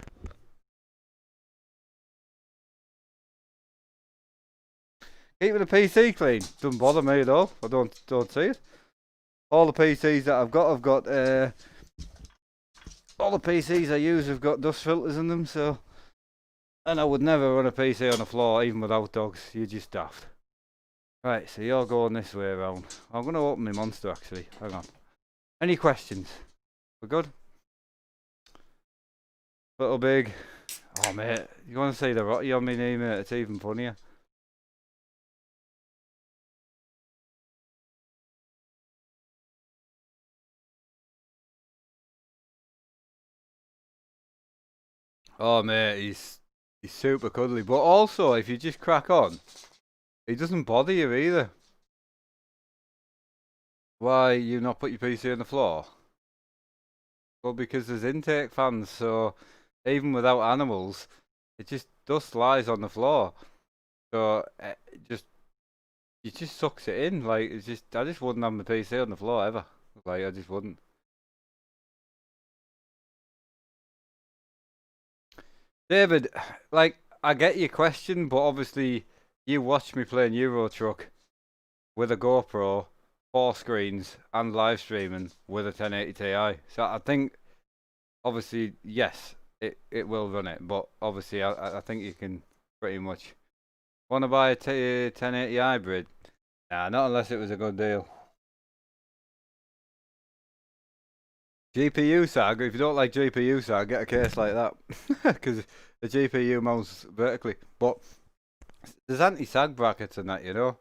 Keeping the PC clean. Doesn't bother me at all. I don't see it. All the PCs that I've got all the PCs I use have got dust filters in them, so... And I would never run a PC on the floor, even without dogs. You're just daft. Right, so you're going this way around. I'm going to open my monster, actually. Hang on. Any questions? We're good? Little big. Oh, mate. You want to see the rotty on me knee, mate? It's even funnier. Oh, mate, he's super cuddly. But also, if you just crack on, he doesn't bother you either. Why you not put your PC on the floor? Well, because there's intake fans, so even without animals, it just dust lies on the floor. So it just sucks it in. Like it's just I just wouldn't have my PC on the floor ever. Like I just wouldn't. David, like I get your question, but obviously you watched me playing Euro Truck with a GoPro, 4 screens, and live streaming with a 1080 Ti. So I think obviously yes, it will run it, but obviously I think you can pretty much want to buy a 1080 hybrid. Nah, not unless it was a good deal. GPU sag, if you don't like GPU sag, get a case like that. Because the GPU mounts vertically. But there's anti-sag brackets and that, you know?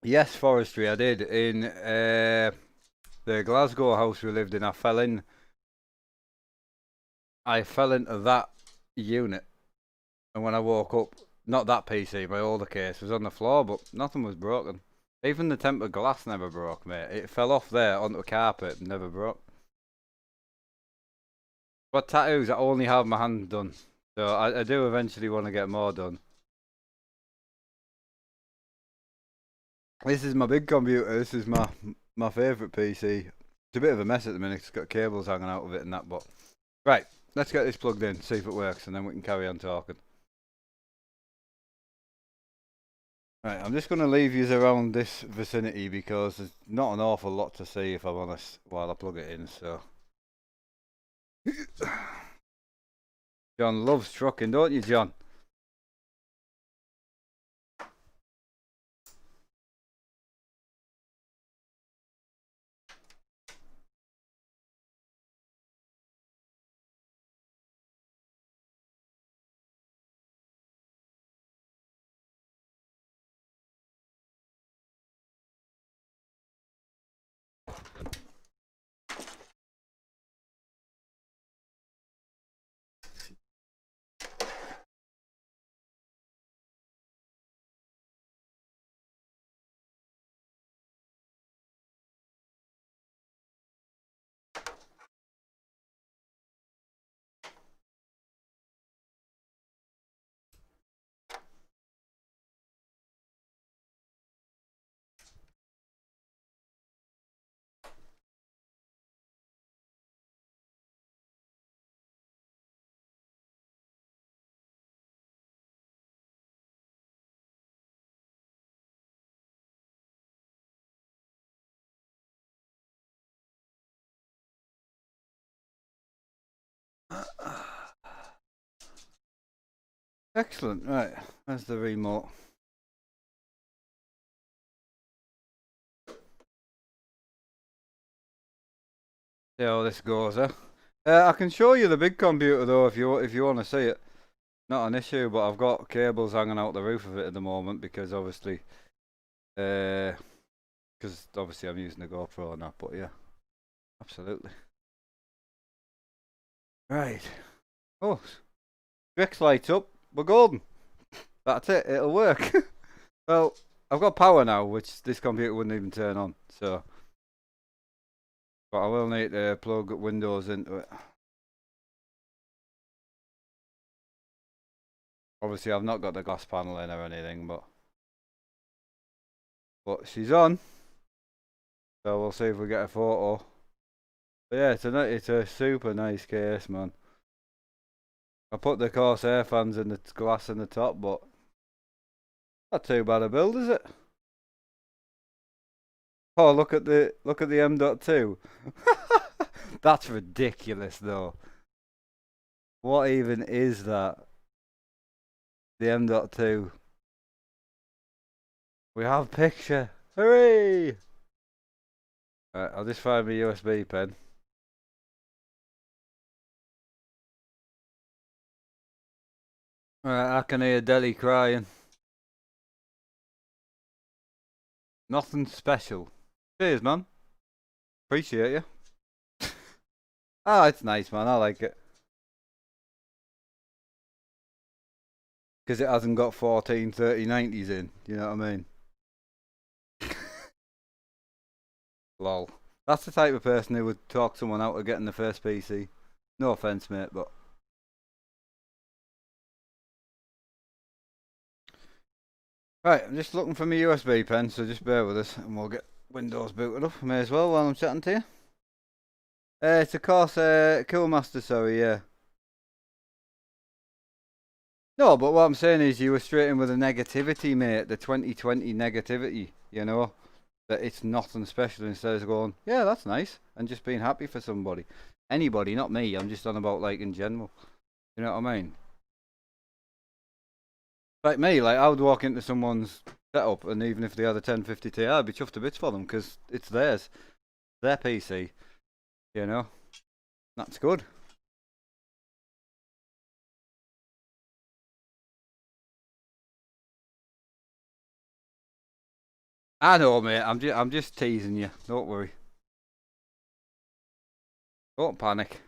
Yes, forestry, I did. In the Glasgow house we lived in, I fell into that unit. And when I woke up, not that PC, my older case was on the floor, but nothing was broken. Even the tempered glass never broke, mate. It fell off there onto the carpet and never broke. But tattoos, I only have my hand done. So I do eventually want to get more done. This is my big computer. This is my favourite PC. It's a bit of a mess at the minute. It's got cables hanging out of it and that. But right, let's get this plugged in, see if it works, and then we can carry on talking. Right, I'm just going to leave you around this vicinity because there's not an awful lot to see, if I'm honest, while I plug it in. So, John loves trucking, don't you, John? Excellent. Right, there's the remote. See how this goes, eh? I can show you the big computer though if you want to see it. Not an issue, but I've got cables hanging out the roof of it at the moment because obviously, I'm using the GoPro and that. But yeah, absolutely. Right. Oh, Rex lights up. We're golden. That's it. It'll work. Well, I've got power now, which this computer wouldn't even turn on. So, but I will need to plug Windows into it. Obviously, I've not got the glass panel in or anything, but she's on. So we'll see if we get a photo. But yeah, it's a super nice case, man. I put the Corsair fans in the glass in the top, but not too bad a build, is it? Oh, look at the M.2. That's ridiculous, though. What even is that? The M.2. We have a picture. Hooray! Right, I'll just find my USB pen. Right, I can hear Deli crying. Nothing special. Cheers, man. Appreciate you. Oh, it's nice, man. I like it. Because it hasn't got 14 3090s in. You know what I mean? Lol. That's the type of person who would talk someone out of getting the first PC. No offense, mate, but right. I'm just looking for my USB pen, so just bear with us, and we'll get Windows booted up. May as well while I'm chatting to you. It's of course Coolmaster, sorry, yeah. No, but what I'm saying is you were straight in with the negativity, mate. The 2020 negativity, you know, that it's nothing special instead of going, yeah, that's nice, and just being happy for somebody. Anybody, not me. I'm just on about like in general. You know what I mean? Like me, like I would walk into someone's setup, and even if they had a 1050 Ti, I'd be chuffed to bits for them because it's theirs, their PC. You know, that's good. I know, mate. I'm just teasing you. Don't worry. Don't panic.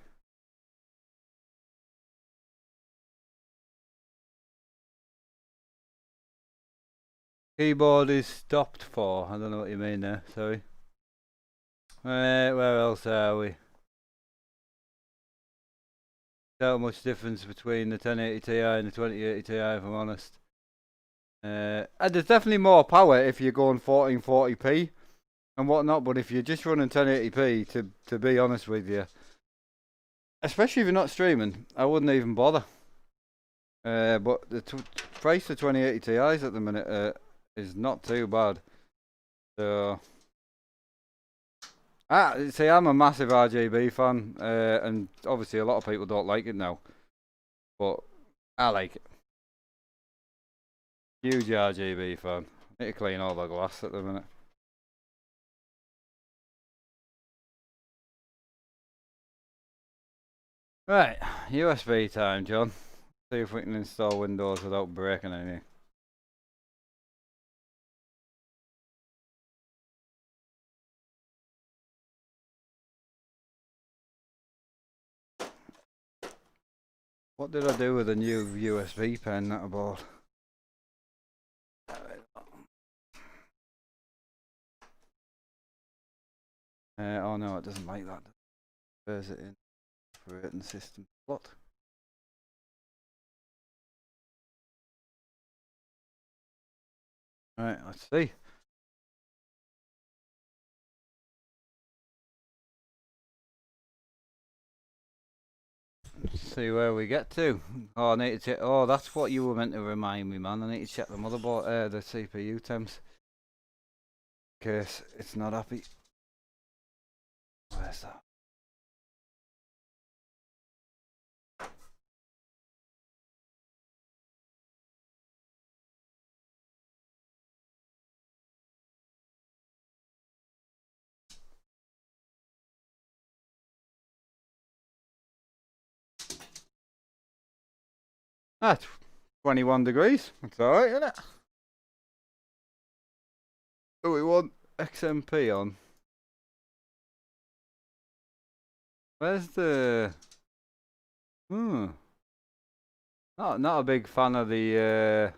Keyboard is stopped for. I don't know what you mean there. Sorry. Where else are we? Not much difference between the 1080 Ti and the 2080 Ti, if I'm honest. And there's definitely more power if you're going 1440p and whatnot, but if you're just running 1080p, to be honest with you, especially if you're not streaming, I wouldn't even bother. But the price of 2080 Ti's at the minute is not too bad. So, see, I'm a massive RGB fan, and obviously a lot of people don't like it now, but I like it. Huge RGB fan. Need to clean all the glass at the minute. Right, USB time, John. See if we can install Windows without breaking anything. What did I do with the new USB pen that I bought? Oh no, it doesn't like that. Where's it in? Operating system. What? Right, let's see. Let's see where we get to. Oh, I need to check. Oh, that's what you were meant to remind me, man. I need to check the motherboard, the CPU temps. In case it's not happy. Where's that? Ah, 21 degrees. That's alright, isn't it? Oh, we want XMP on. Where's the... Hmm. Not a big fan of the...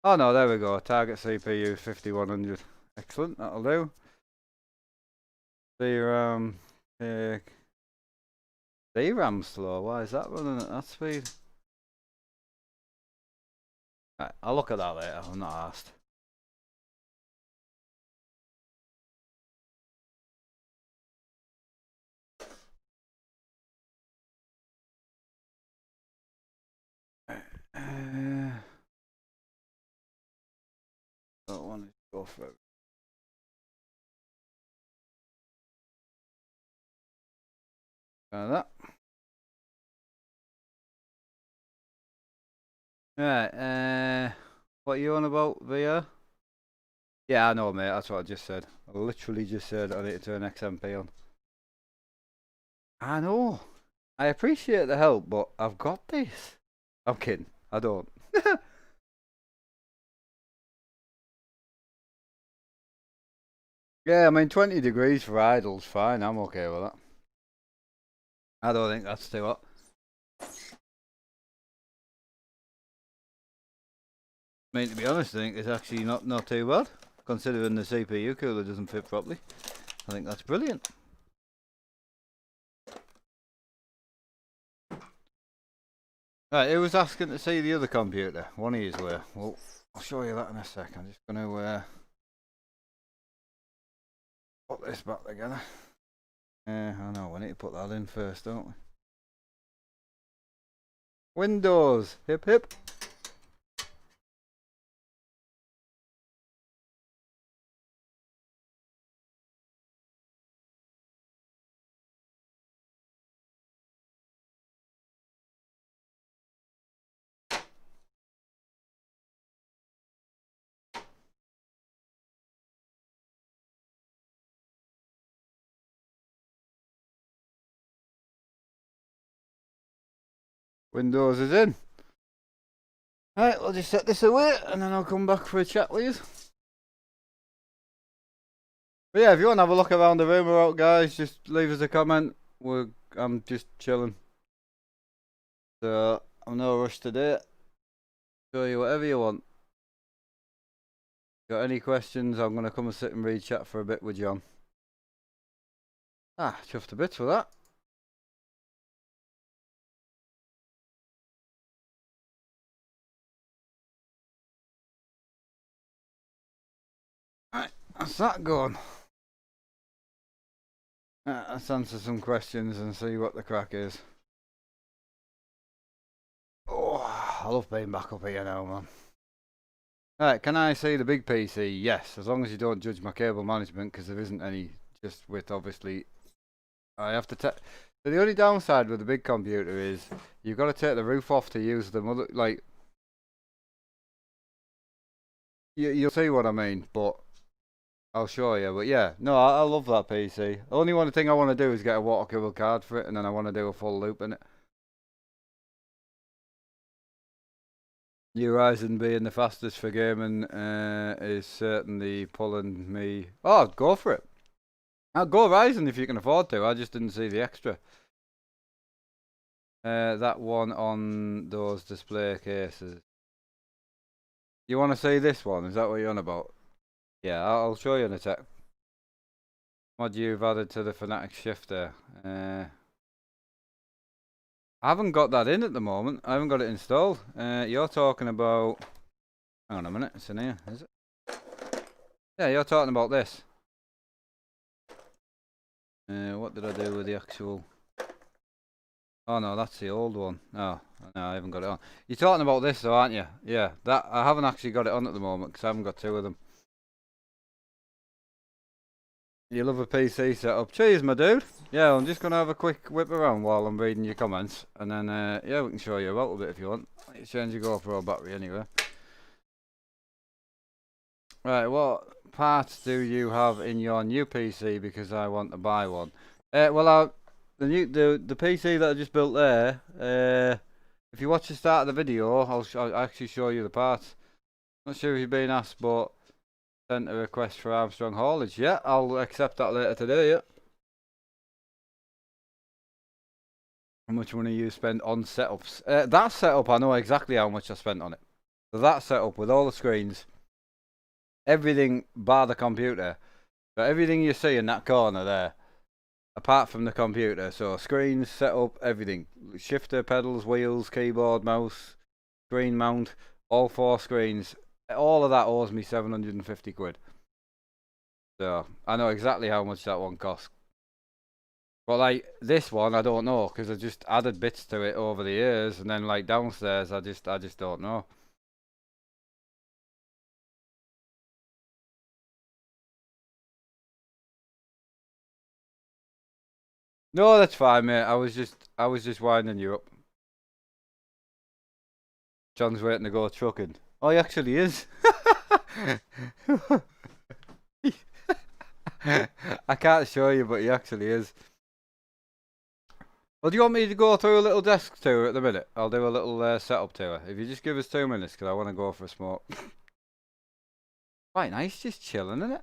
Oh no, there we go. Target CPU 5100. Excellent, that'll do. DRAM... DRAM slow, why is that running at that speed? Right, I'll look at that later, I'm not asked. Don't want to go for it. That. Right, what are you on about, VR? Yeah, I know, mate, that's what I just said. I literally just said I need to turn XMP on. I know. I appreciate the help, but I've got this. I'm kidding. I don't. Yeah, I mean, 20 degrees for idle's fine. I'm okay with that. I don't think that's too hot. I mean, to be honest, I think it's actually not too bad. considering the CPU cooler doesn't fit properly. I think that's brilliant. Right, who was asking to see the other computer? One of yous were. Well, I'll show you that in a sec. I'm just going to put this back together. I know, we need to put that in first, don't we? Windows! Hip hip! Windows is in. Right, we'll just set this away and then I'll come back for a chat with you. But yeah, if you want to have a look around the room or out, guys, just leave us a comment. I'm just chilling. So, I'm no rush today. Show you whatever you want. Got any questions? I'm going to come and sit and read chat for a bit with John. Chuffed a bit for that. Right, that's that going. Let's answer some questions and see what the crack is. Oh, I love being back up here now, man. Right, can I see the big PC? Yes, as long as you don't judge my cable management, because there isn't any, just with obviously... I have to take... So the only downside with the big computer is you've got to take the roof off to use the mother... Like... You'll see what I mean, but... I'll show you, but yeah, no, I love that PC. The only one thing I want to do is get a water cooled card for it, and then I want to do a full loop in it. Ryzen being the fastest for gaming is certainly pulling me. Oh, go for it. I'll go Ryzen if you can afford to. I just didn't see the extra. That one on those display cases. You want to see this one? Is that what you're on about? Yeah, I'll show you in a sec. What you've added to the Fnatic shifter. I haven't got that in at the moment. I haven't got it installed. You're talking about... Hang on a minute, it's in here, is it? Yeah, you're talking about this. What did I do with the actual... Oh no, that's the old one. Oh, no, I haven't got it on. You're talking about this though, aren't you? Yeah, that I haven't actually got it on at the moment because I haven't got two of them. You love a PC setup. Cheers, my dude. Yeah, I'm just going to have a quick whip around while I'm reading your comments. And then, yeah, we can show you about a bit if you want. You change your GoPro battery anyway. Right, what parts do you have in your new PC? Because I want to buy one. Well, the PC that I just built there, if you watch the start of the video, I'll actually show you the parts. Not sure if you've been asked, but... Sent a request for Armstrong haulage. Yeah, I'll accept that later today, yeah. How much money you spend on setups? That setup, I know exactly how much I spent on it. So that setup with all the screens, everything bar the computer. So everything you see in that corner there, apart from the computer. So screens, setup, everything. Shifter, pedals, wheels, keyboard, mouse, screen mount, all 4 screens. All of that owes me 750 quid. So, I know exactly how much that one cost. But like, this one, I don't know, because I just added bits to it over the years, and then like downstairs, I just don't know. No, that's fine, mate. I was just winding you up. John's waiting to go trucking. Oh, he actually is. I can't show you, but he actually is. Well, do you want me to go through a little desk tour at the minute? I'll do a little setup tour. If you just give us 2 minutes, because I want to go for a smoke. Quite nice, just chilling, isn't it?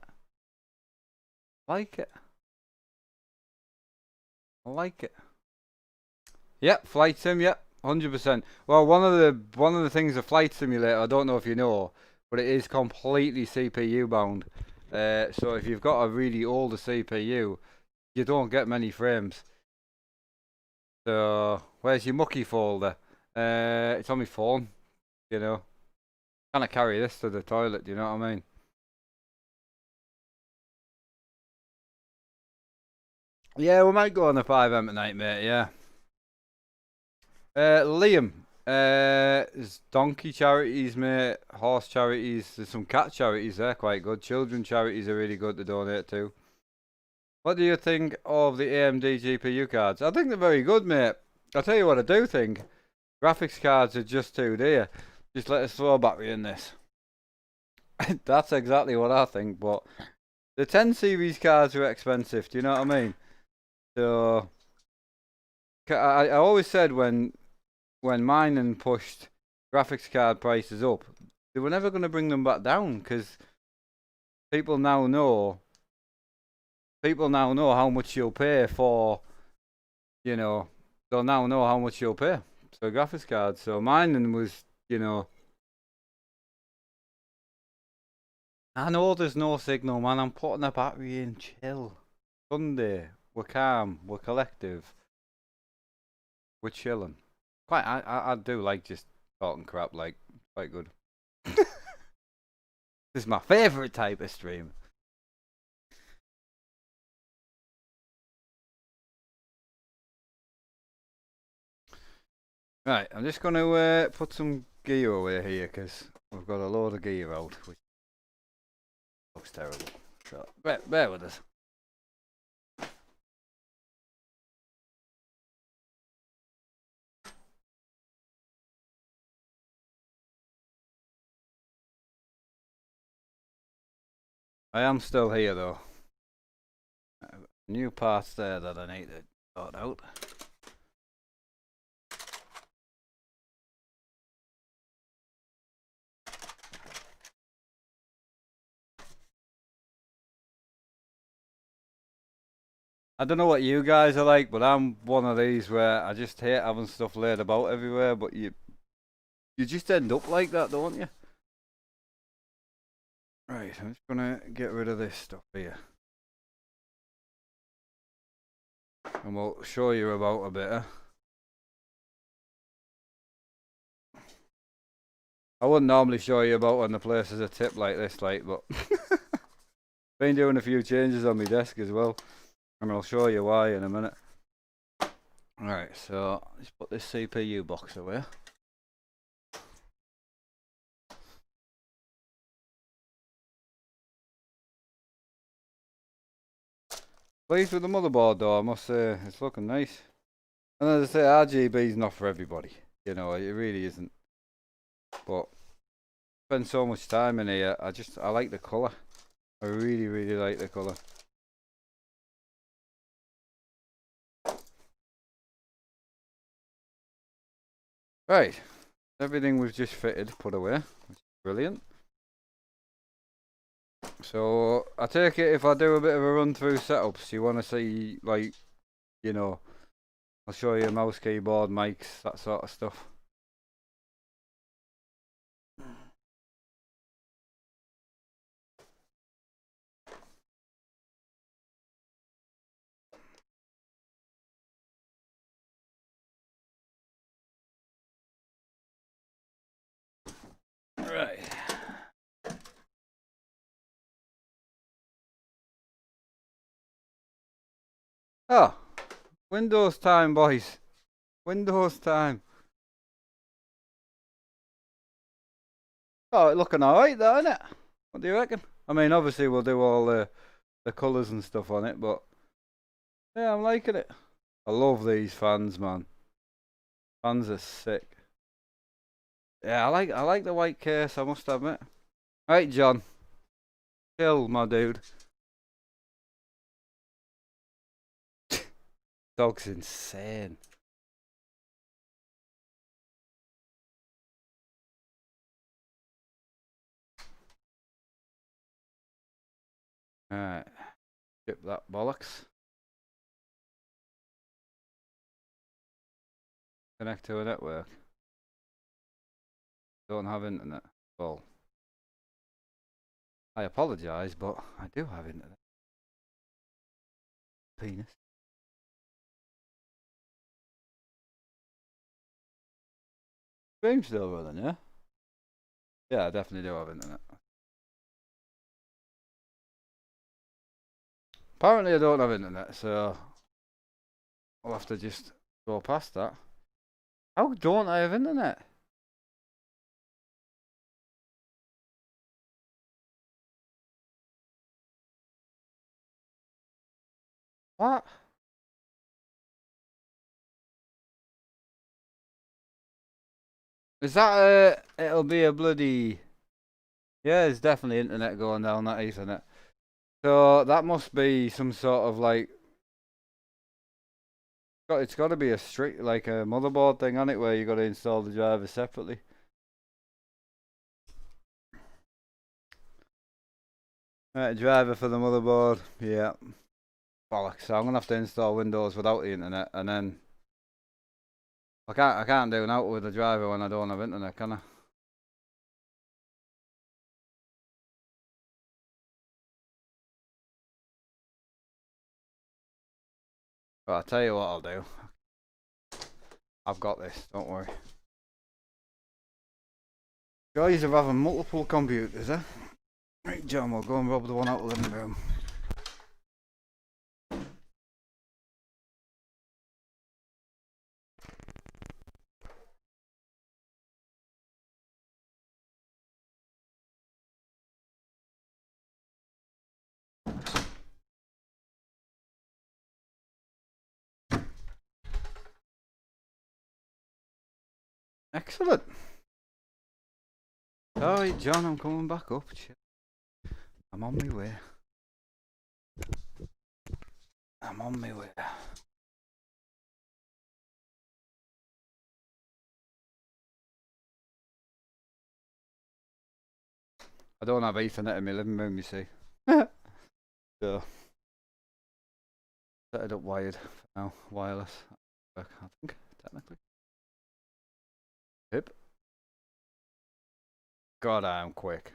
Like it. I like it. Yep, flight sim, yep, 100%. Well, one of the things of Flight Simulator, I don't know if you know, but it is completely CPU bound. So if you've got a really older CPU, you don't get many frames. So where's your mucky folder? It's on my phone, you know. Kind of carry this to the toilet, do you know what I mean? Yeah, we might go on the 5M tonight, mate, yeah. Liam, there's donkey charities, mate, horse charities, there's some cat charities, they're quite good. Children charities are really good to donate to. What do you think of the AMD GPU cards? I think they're very good, mate. I'll tell you what I do think. Graphics cards are just too dear. Just let us throw a battery in this. That's exactly what I think, but the 10 series cards are expensive, do you know what I mean? So, I always said when mining pushed graphics card prices up, they were never going to bring them back down because people now know how much you'll pay for, you know, they'll now know how much you'll pay for graphics cards. So mining was, I know there's no signal, man. I'm putting a battery in. Chill. Sunday. We're calm. We're collective. We're chilling. Quite. I do like just talking crap. Like quite good. This is my favourite type of stream. Right. I'm just going to put some gear away here because we've got a load of gear out, which looks terrible. So bear with us. I am still here though. New parts there that I need to sort out. I don't know what you guys are like, but I'm one of these where I just hate having stuff laid about everywhere, but you just end up like that, don't you? Right, I'm just gonna get rid of this stuff here. And we'll show you about a bit. I wouldn't normally show you about when the place is a tip like this, like, but been doing a few changes on my desk as well, and I'll show you why in a minute. Right, so let's put this CPU box away. Pleased with the motherboard though, I must say, it's looking nice. And as I say, RGB is not for everybody, it really isn't. But spend so much time in here, I like the colour. I really like the colour. Right, everything we've just fitted, put away, which is brilliant. So I take it if I do a bit of a run through setups, you want to see, like, I'll show you mouse, keyboard, mics, that sort of stuff. Right. Oh, Windows time, boys. Windows time. Oh, it's looking alright though, isn't it? What do you reckon? I mean, obviously we'll do all the colours and stuff on it, but yeah, I'm liking it. I love these fans, man. Fans are sick. Yeah, I like the white case, I must admit. Right, John. Chill, my dude. Dog's insane. Alright. Skip that bollocks. Connect to a network. Don't have internet. Well. I apologise, but I do have internet. Penis. Stream's still running, yeah? Yeah, I definitely do have internet. Apparently I don't have internet, so I'll have to just go past that. How don't I have internet? What? Is that it'll be a bloody... Yeah, there's definitely internet going down that Ethernet. So that must be some sort of like... It's got to be a strict, like a motherboard thing on it, where you got to install the driver separately. Right, driver for the motherboard, yeah. Bollocks, so I'm gonna have to install Windows without the internet, and then I can't do an out with the driver when I don't have internet, can I? Well, I'll tell you what I'll do. I've got this, don't worry. Guys are having multiple computers, eh? Right, John, we'll go and rob the one out of the living room. Excellent. Alright, John, I'm coming back up. I'm on my way. I'm on my way. I don't have Ethernet in my living room, you see. So, set it up wired for now. Wireless. I think, technically. Yep. God, I'm quick.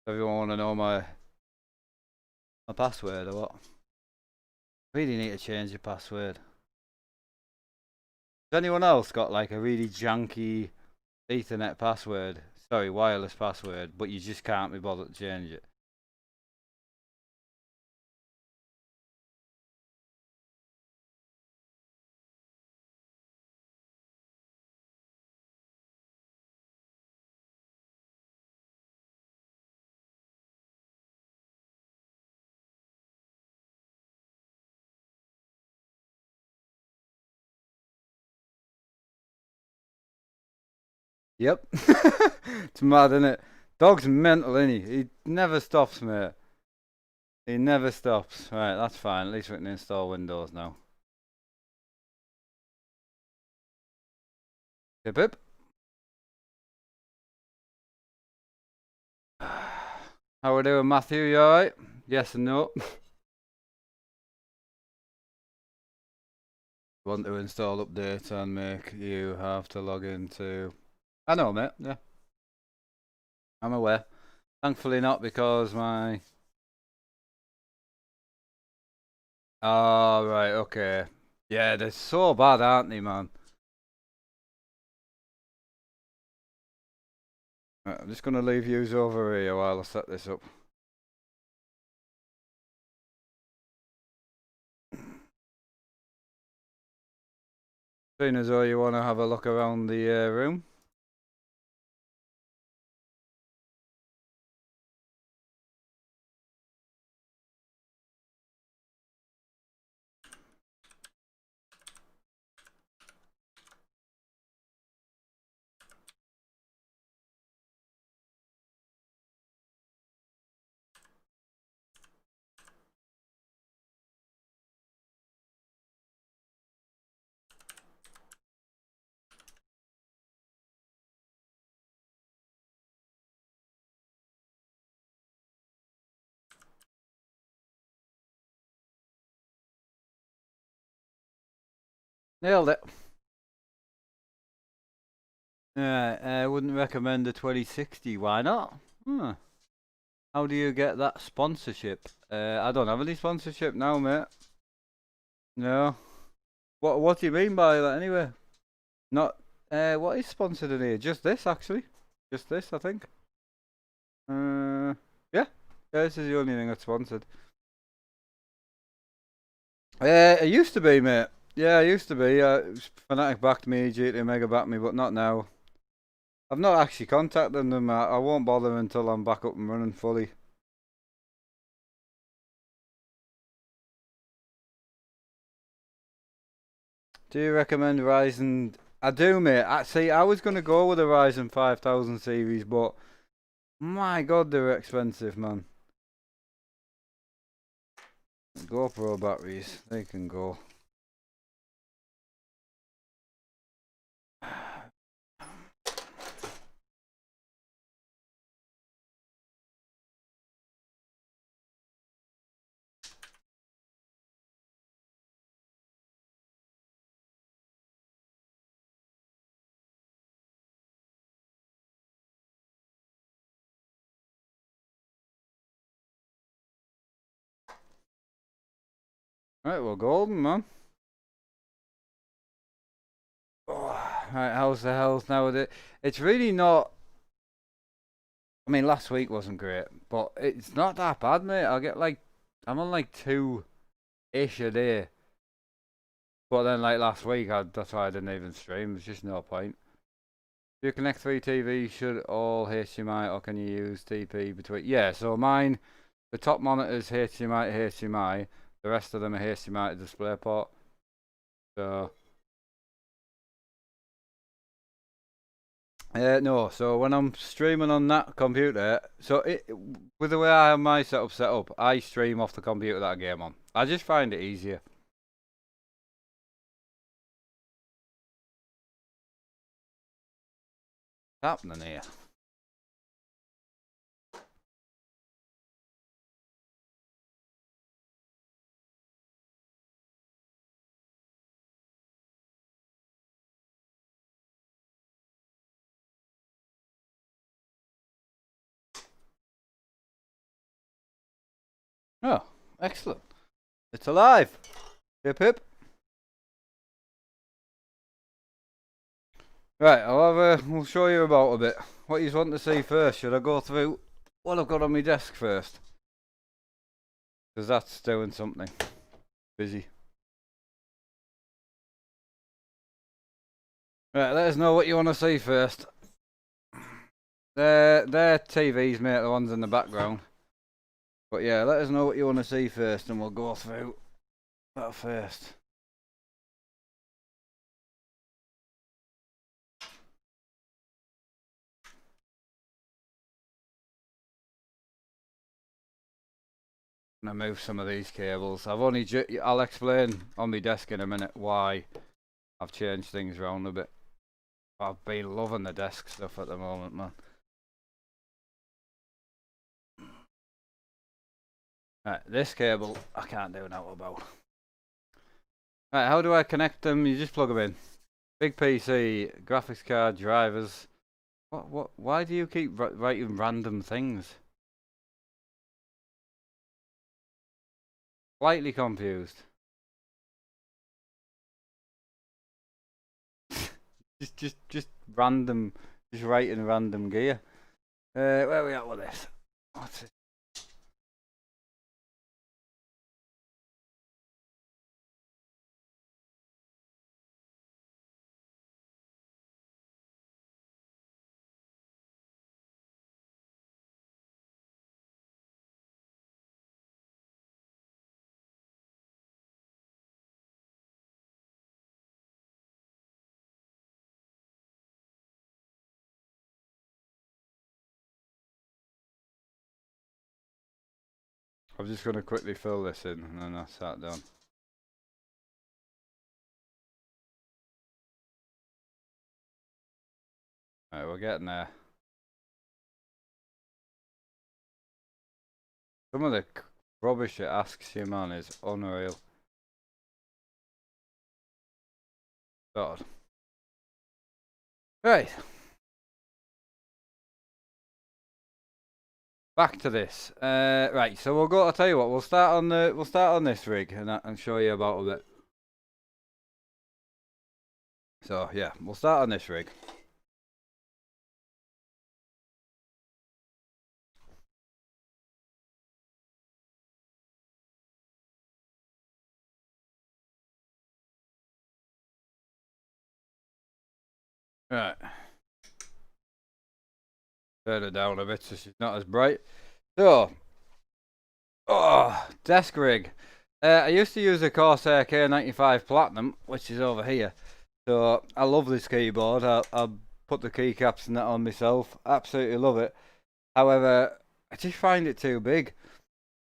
Everyone want to know my password or what? Really need to change your password. Has anyone else got like a really janky Ethernet password? Sorry, wireless password, but you just can't be bothered to change it. Yep. It's mad, isn't it? Dog's mental, isn't he? He never stops, mate. He never stops. Right, that's fine. At least we can install Windows now. Hip hip. How we doing, Matthew? You alright? Yes and no. Want to install update and make you have to log into... I know, mate. Yeah. I'm aware. Thankfully not, because my... Oh, right, okay. Yeah, they're so bad, aren't they, man? Right, I'm just going to leave yous over here while I set this up. Seeing as though you want to have a look around the room. Nailed it. I wouldn't recommend the 2060. Why not? Hmm. How do you get that sponsorship? I don't have any sponsorship now, mate. No. What do you mean by that anyway? Not what is sponsored in here? Just this actually. Just this, I think. Yeah. Yeah, this is the only thing that's sponsored. It used to be, mate. Yeah, it used to be. Fnatic backed me, GTA Mega backed me, but not now. I've not actually contacted them. I won't bother until I'm back up and running fully. Do you recommend Ryzen? I do, mate. I was going to go with a Ryzen 5000 series, but my God, they're expensive, man. GoPro batteries, they can go. Right, well, golden, man. Oh, right, how's the health nowadays? It's really not. I mean, last week wasn't great, but it's not that bad, mate. I'm on like 2-ish a day. But then, like last week, that's why I didn't even stream. There's just no point. Do you connect 3 TVs? Should all HDMI, or can you use TP between? Yeah, so mine, the top monitor's HDMI to HDMI. The rest of them are HDMI to DisplayPort. So. No, so when I'm streaming on that computer, with the way I have my setup set up, I stream off the computer that I game on. I just find it easier. What's happening here? Oh, excellent. It's alive. Hip hip. Right, we'll show you about a bit. What you want to see first? Should I go through what I've got on my desk first? Because that's doing something. Busy. Right, let us know what you want to see first. They're TVs, mate, the ones in the background. But yeah, let us know what you want to see first and we'll go through that first. I'm gonna move some of these cables. I'll explain on my desk in a minute why I've changed things around a bit. I've been loving the desk stuff at the moment, man. Right, this cable I can't do now about. Right, how do I connect them? You just plug them in. Big PC, graphics card, drivers. What? Why do you keep writing random things? Slightly confused. just random. Just writing random gear. Where are we at with this? What's it? I'm just going to quickly fill this in and then that's that done. Right, we're getting there. Some of the rubbish it asks you, man, is unreal. God. Right. back to this. Right, so we'll go. I'll tell you what. We'll start on this rig and show you about a bit. So yeah, we'll start on this rig. Right, turn it down a bit so she's not as bright. So, desk rig. I used to use a Corsair K95 Platinum, which is over here. So I love this keyboard. I put the keycaps and that on myself. Absolutely love it. However, I just find it too big.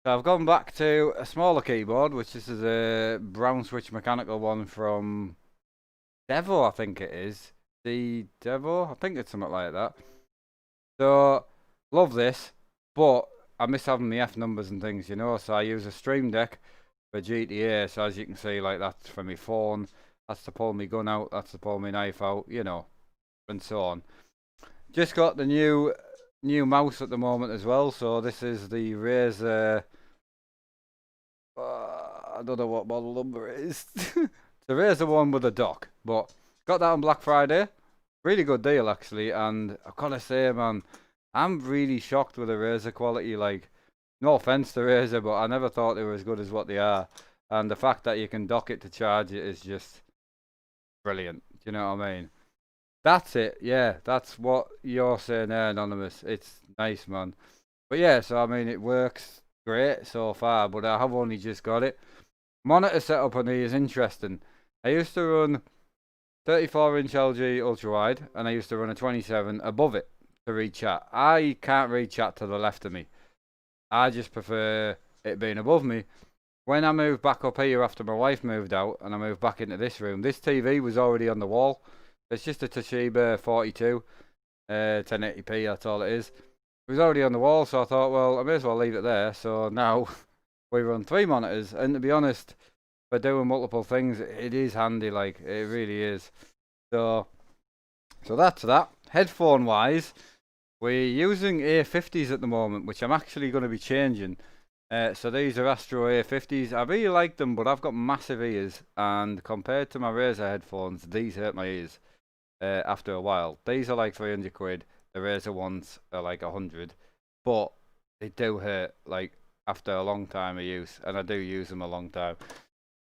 So I've gone back to a smaller keyboard, which this is a brown switch mechanical one from Devo, I think it is. The Devo? I think it's something like that. So, love this, but I miss having the F numbers and things, you know. So I use a Stream Deck for GTA. So as you can see, like that's for my phone. That's to pull my gun out. That's to pull my knife out, you know, and so on. Just got the new mouse at the moment as well. So this is the Razer. I don't know what model number it is. The Razer one with a dock, but got that on Black Friday. Really good deal actually, and I've gotta say, man, I'm really shocked with the Razer quality. Like, no offense to Razer, but I never thought they were as good as what they are. And the fact that you can dock it to charge it is just brilliant. Do you know what I mean? That's it. Yeah, that's what you're saying there, Anonymous. It's nice, man. But yeah, so I mean, it works great so far, but I have only just got it. Monitor setup on these is interesting. I used to run 34-inch LG ultra wide, and I used to run a 27 above it to read chat. I can't read chat to the left of me. I just prefer it being above me. When I moved back up here after my wife moved out, and I moved back into this room, this TV was already on the wall. It's just a Toshiba 42, 1080p. That's all it is. It was already on the wall, so I thought, well, I may as well leave it there. So now we run 3 monitors, and to be honest, for doing multiple things, it is handy. Like, it really is. So that's that. Headphone wise, we're using A50s at the moment, which I'm actually going to be changing. So these are Astro A50s. I really like them, but I've got massive ears, and compared to my Razer headphones, these hurt my ears after a while. These are like 300 quid. The Razer ones are like 100, but they do hurt like after a long time of use, and I do use them a long time.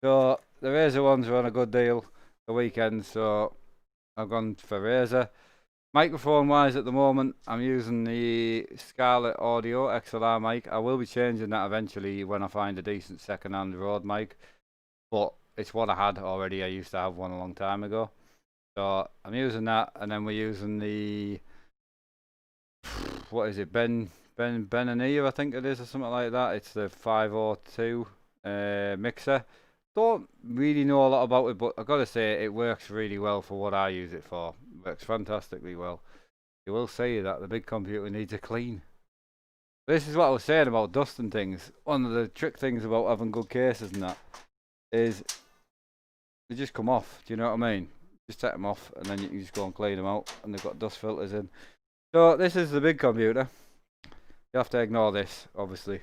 So the Razer ones are on a good deal the weekend, so I've gone for Razer. Microphone wise at the moment, I'm using the Scarlett Audio XLR mic. I will be changing that eventually when I find a decent second-hand Rode mic, but it's what I had already. I used to have one a long time ago. So I'm using that, and then we're using the, what is it, Ben and I think it is, or something like that. It's the 502 mixer. Don't really know a lot about it, but I gotta say it works really well for what I use it for. Works fantastically well. You will say that the big computer needs a clean. This is what I was saying about dust and things. One of the trick things about having good cases and that is they just come off. Do you know what I mean? Just take them off, and then you can just go and clean them out, and they've got dust filters in. So this is the big computer. You have to ignore this, obviously.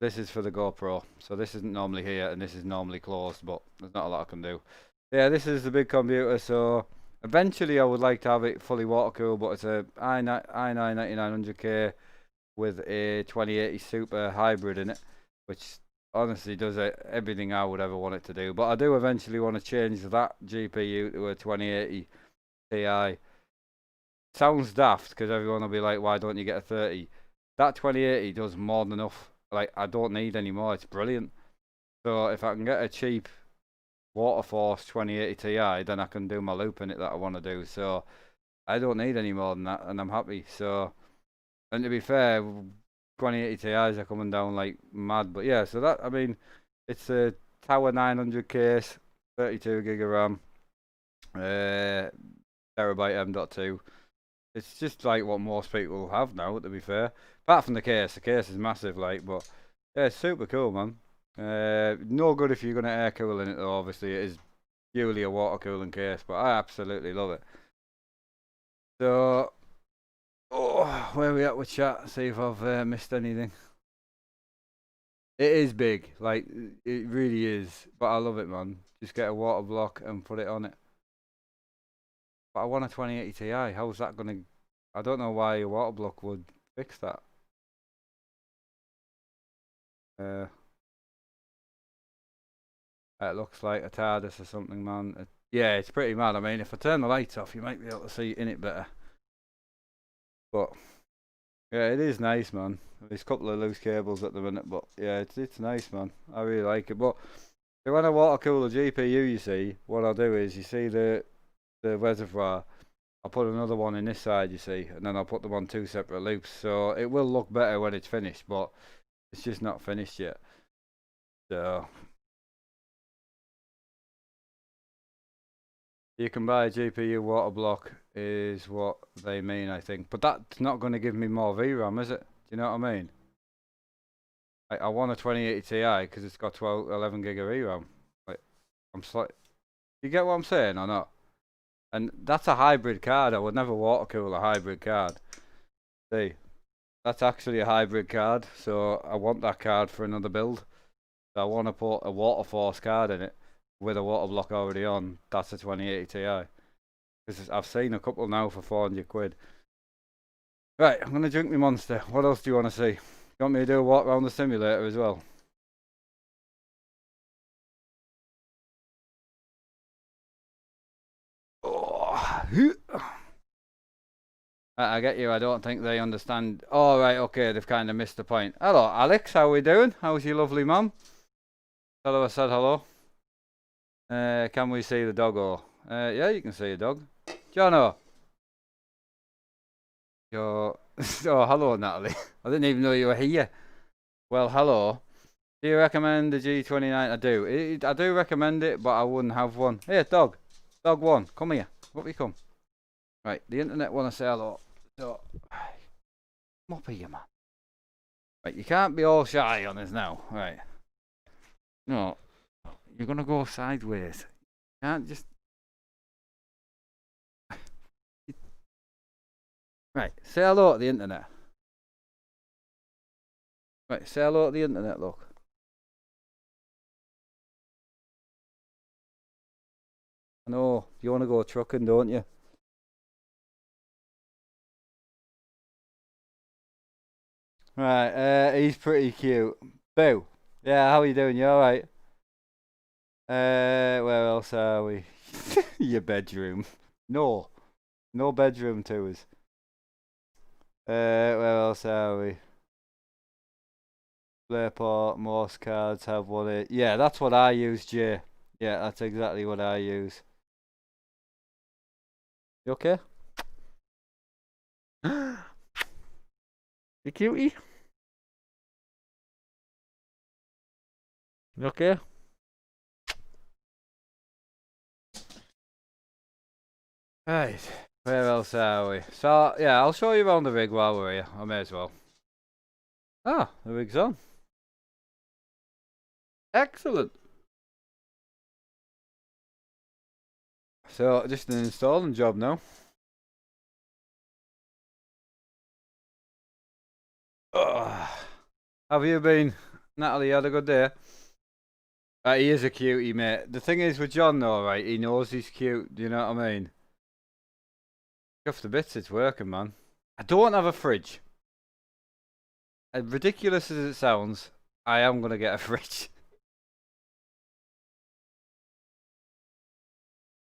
This is for the GoPro, so this isn't normally here, and this is normally closed, but there's not a lot I can do. Yeah, this is the big computer, so eventually I would like to have it fully water cooled, but it's a i9 9900K with a 2080 Super hybrid in it, which honestly does everything I would ever want it to do. But I do eventually want to change that GPU to a 2080 Ti. Sounds daft because everyone will be like, why don't you get a 30? That 2080 does more than enough. Like, I don't need any more. It's brilliant. So if I can get a cheap Waterforce 2080 Ti, then I can do my loop in it that I want to do. So I don't need any more than that, and I'm happy. So, and to be fair, 2080 Ti's are coming down like mad. But yeah, so that, I mean, it's a Tower 900 case, 32 gig of RAM, terabyte M.2. It's just like what most people have now, to be fair. Apart from the case is massive, like, but yeah, it's super cool, man. No good if you're gonna air cool in it, though. Obviously, it is purely a water cooling case, but I absolutely love it. So, Oh, where are we at with chat? See if I've missed anything. It is big, like it really is. But I love it, man. Just get a water block and put it on it. But I want a 2080 Ti. How's that gonna? I don't know why a water block would fix that. It looks like a TARDIS or something, man. Yeah, it's pretty mad. I mean, if I turn the lights off, you might be able to see in it better. But yeah, it is nice, man. There's a couple of loose cables at the minute, but yeah, it's nice, man. I really like it. But when I water cool the GPU, you see, what I'll do is, you see the reservoir, I'll put another one in this side, you see, and then I'll put them on two separate loops. So it will look better when it's finished, but it's just not finished yet. So you can buy a GPU water block is what they mean, I think. But that's not going to give me more VRAM, is it? Do you know what I mean? I want a 2080 Ti because it's got 11 gig of VRAM. Like, you get what I'm saying or not? And that's a hybrid card. I would never water cool a hybrid card. See, that's actually a hybrid card. So I want that card for another build. So I want to put a water force card in it with a water block already on. That's a 2080 Ti. Because I've seen a couple now for 400 quid. Right, I'm going to drink my Monster. What else do you want to see? You want me to do a walk around the simulator as well? Oh. I get you. I don't think they understand. Oh, right, okay. They've kind of missed the point. Hello, Alex. How are we doing? How's your lovely mum? Tell her I said hello. Can we see the doggo? Yeah, you can see the dog. Jono. Oh, hello, Natalie. I didn't even know you were here. Well, hello. Do you recommend the G29? I do. I do recommend it, but I wouldn't have one. Here, dog. Dog one. Come here. Up you come. Right, the internet want to say hello. So, come up here, man. Right, you can't be all shy on us now. Right. No. You're going to go sideways. You can't just... Right, say hello to the internet. Right, say hello to the internet, look. I know, you want to go trucking, don't you? Right, he's pretty cute. Boo. Yeah, how are you doing? You alright? Where else are we? Your bedroom. No. No bedroom to us. Where else are we? Playport, Morse cards have one. Yeah, that's what I use, Jay. Yeah, that's exactly what I use. You okay? You cutie? You okay? Right, where else are we? So, yeah, I'll show you around the rig while we're here. I may as well. Ah, the rig's on. Excellent. So, just an installing job now. Have you been? Natalie, you had a good day? He is a cutie, mate. The thing is with John, though, right? He knows he's cute. Do you know what I mean? Off the bits, it's working, man. I don't have a fridge. As ridiculous as it sounds, I am going to get a fridge.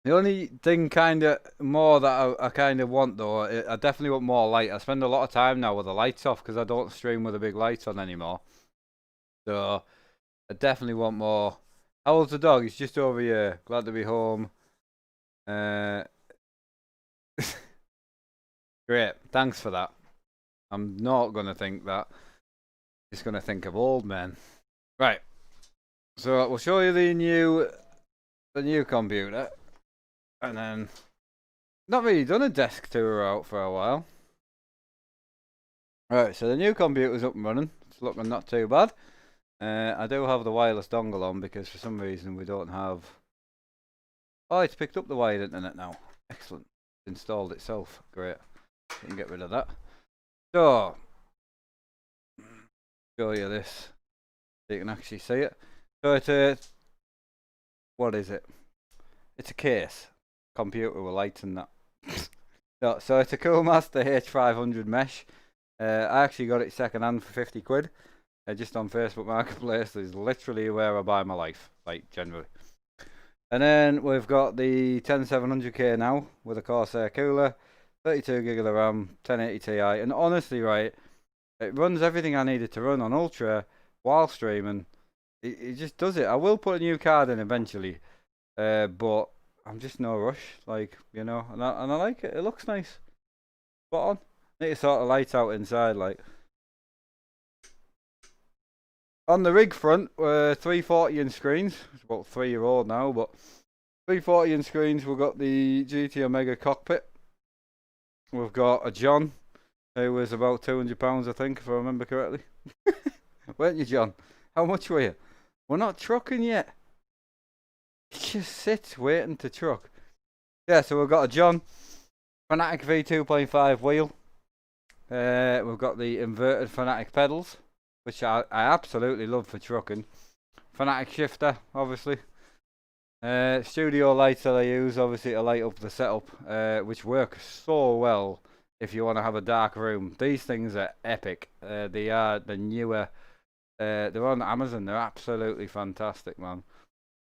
The only thing kind of more that I kind of want, though, I definitely want more light. I spend a lot of time now with the lights off because I don't stream with the big lights on anymore. So, I definitely want more. How old's the dog? He's just over here. Glad to be home. Great. Thanks for that. I'm not going to think that. Just going to think of old men. Right. So, we'll show you the new computer. And then, not really done a desk tour out for a while. Right, so the new computer's up and running. It's looking not too bad. I do have the wireless dongle on because for some reason we don't have... Oh, it's picked up the wired internet now. Excellent. It's installed itself. Great. You can get rid of that. So, show you this so you can actually see it. So it's a, what is it? It's a case, computer with lights and that. So it's a Coolmaster H500 mesh. I actually got it second hand for 50 quid. Just on Facebook Marketplace. Is literally where I buy my life, like generally. And then we've got the 10700K now with a Corsair cooler, 32 gig of the RAM, 1080 Ti, and honestly, right, it runs everything I needed to run on Ultra while streaming. It just does it. I will put a new card in eventually, but I'm just no rush, like, you know, and I like it. It looks nice. Spot on. Need to sort of light out inside, like. On the rig front, 340-inch screens. It's about 3-year-old now, but 340-inch screens. We've got the GT Omega cockpit. We've got a John, who was about £200, I think, if I remember correctly. Weren't you, John? How much were you? We're not trucking yet. He just sits waiting to truck. Yeah, so we've got a John, Fanatic V2.5 wheel. We've got the inverted Fanatic pedals, which I absolutely love for trucking. Fanatic shifter, obviously. Studio lights that I use, obviously, to light up the setup, which work so well if you want to have a dark room. These things are epic. They are the newer. They're on Amazon. They're absolutely fantastic, man.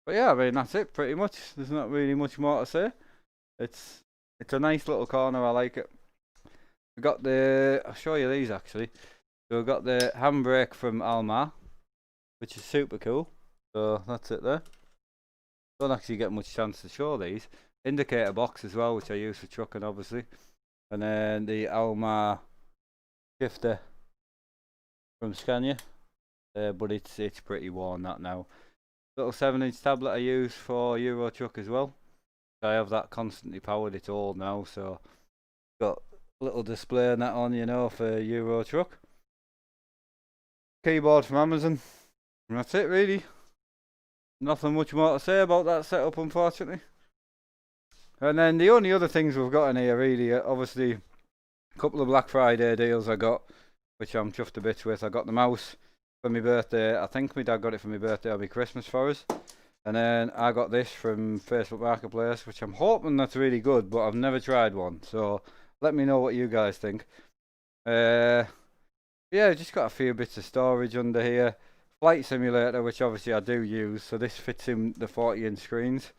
But yeah, I mean, that's it pretty much. There's not really much more to say. It's a nice little corner. I like it. We got the. I'll show you these actually. So we've got the handbrake from Almar, which is super cool. So that's it there. Don't actually get much chance to show these. Indicator box as well, which I use for trucking, obviously. And then the Almar shifter from Scania. But it's pretty worn that now. Little 7-inch tablet I use for Euro truck as well. I have that constantly powered. It's old now, so got a little display and that on, you know, for Euro truck. Keyboard from Amazon. And that's it, really. Nothing much more to say about that setup, unfortunately. And then the only other things we've got in here, really, obviously, a couple of Black Friday deals I got, which I'm chuffed a bit with. I got the mouse for my birthday. I think my dad got it for my birthday or my Christmas for us. And then I got this from Facebook Marketplace, which I'm hoping that's really good, but I've never tried one. So let me know what you guys think. Yeah, just got a few bits of storage under here. Flight simulator, which obviously I do use. So this fits in the 40-inch screens.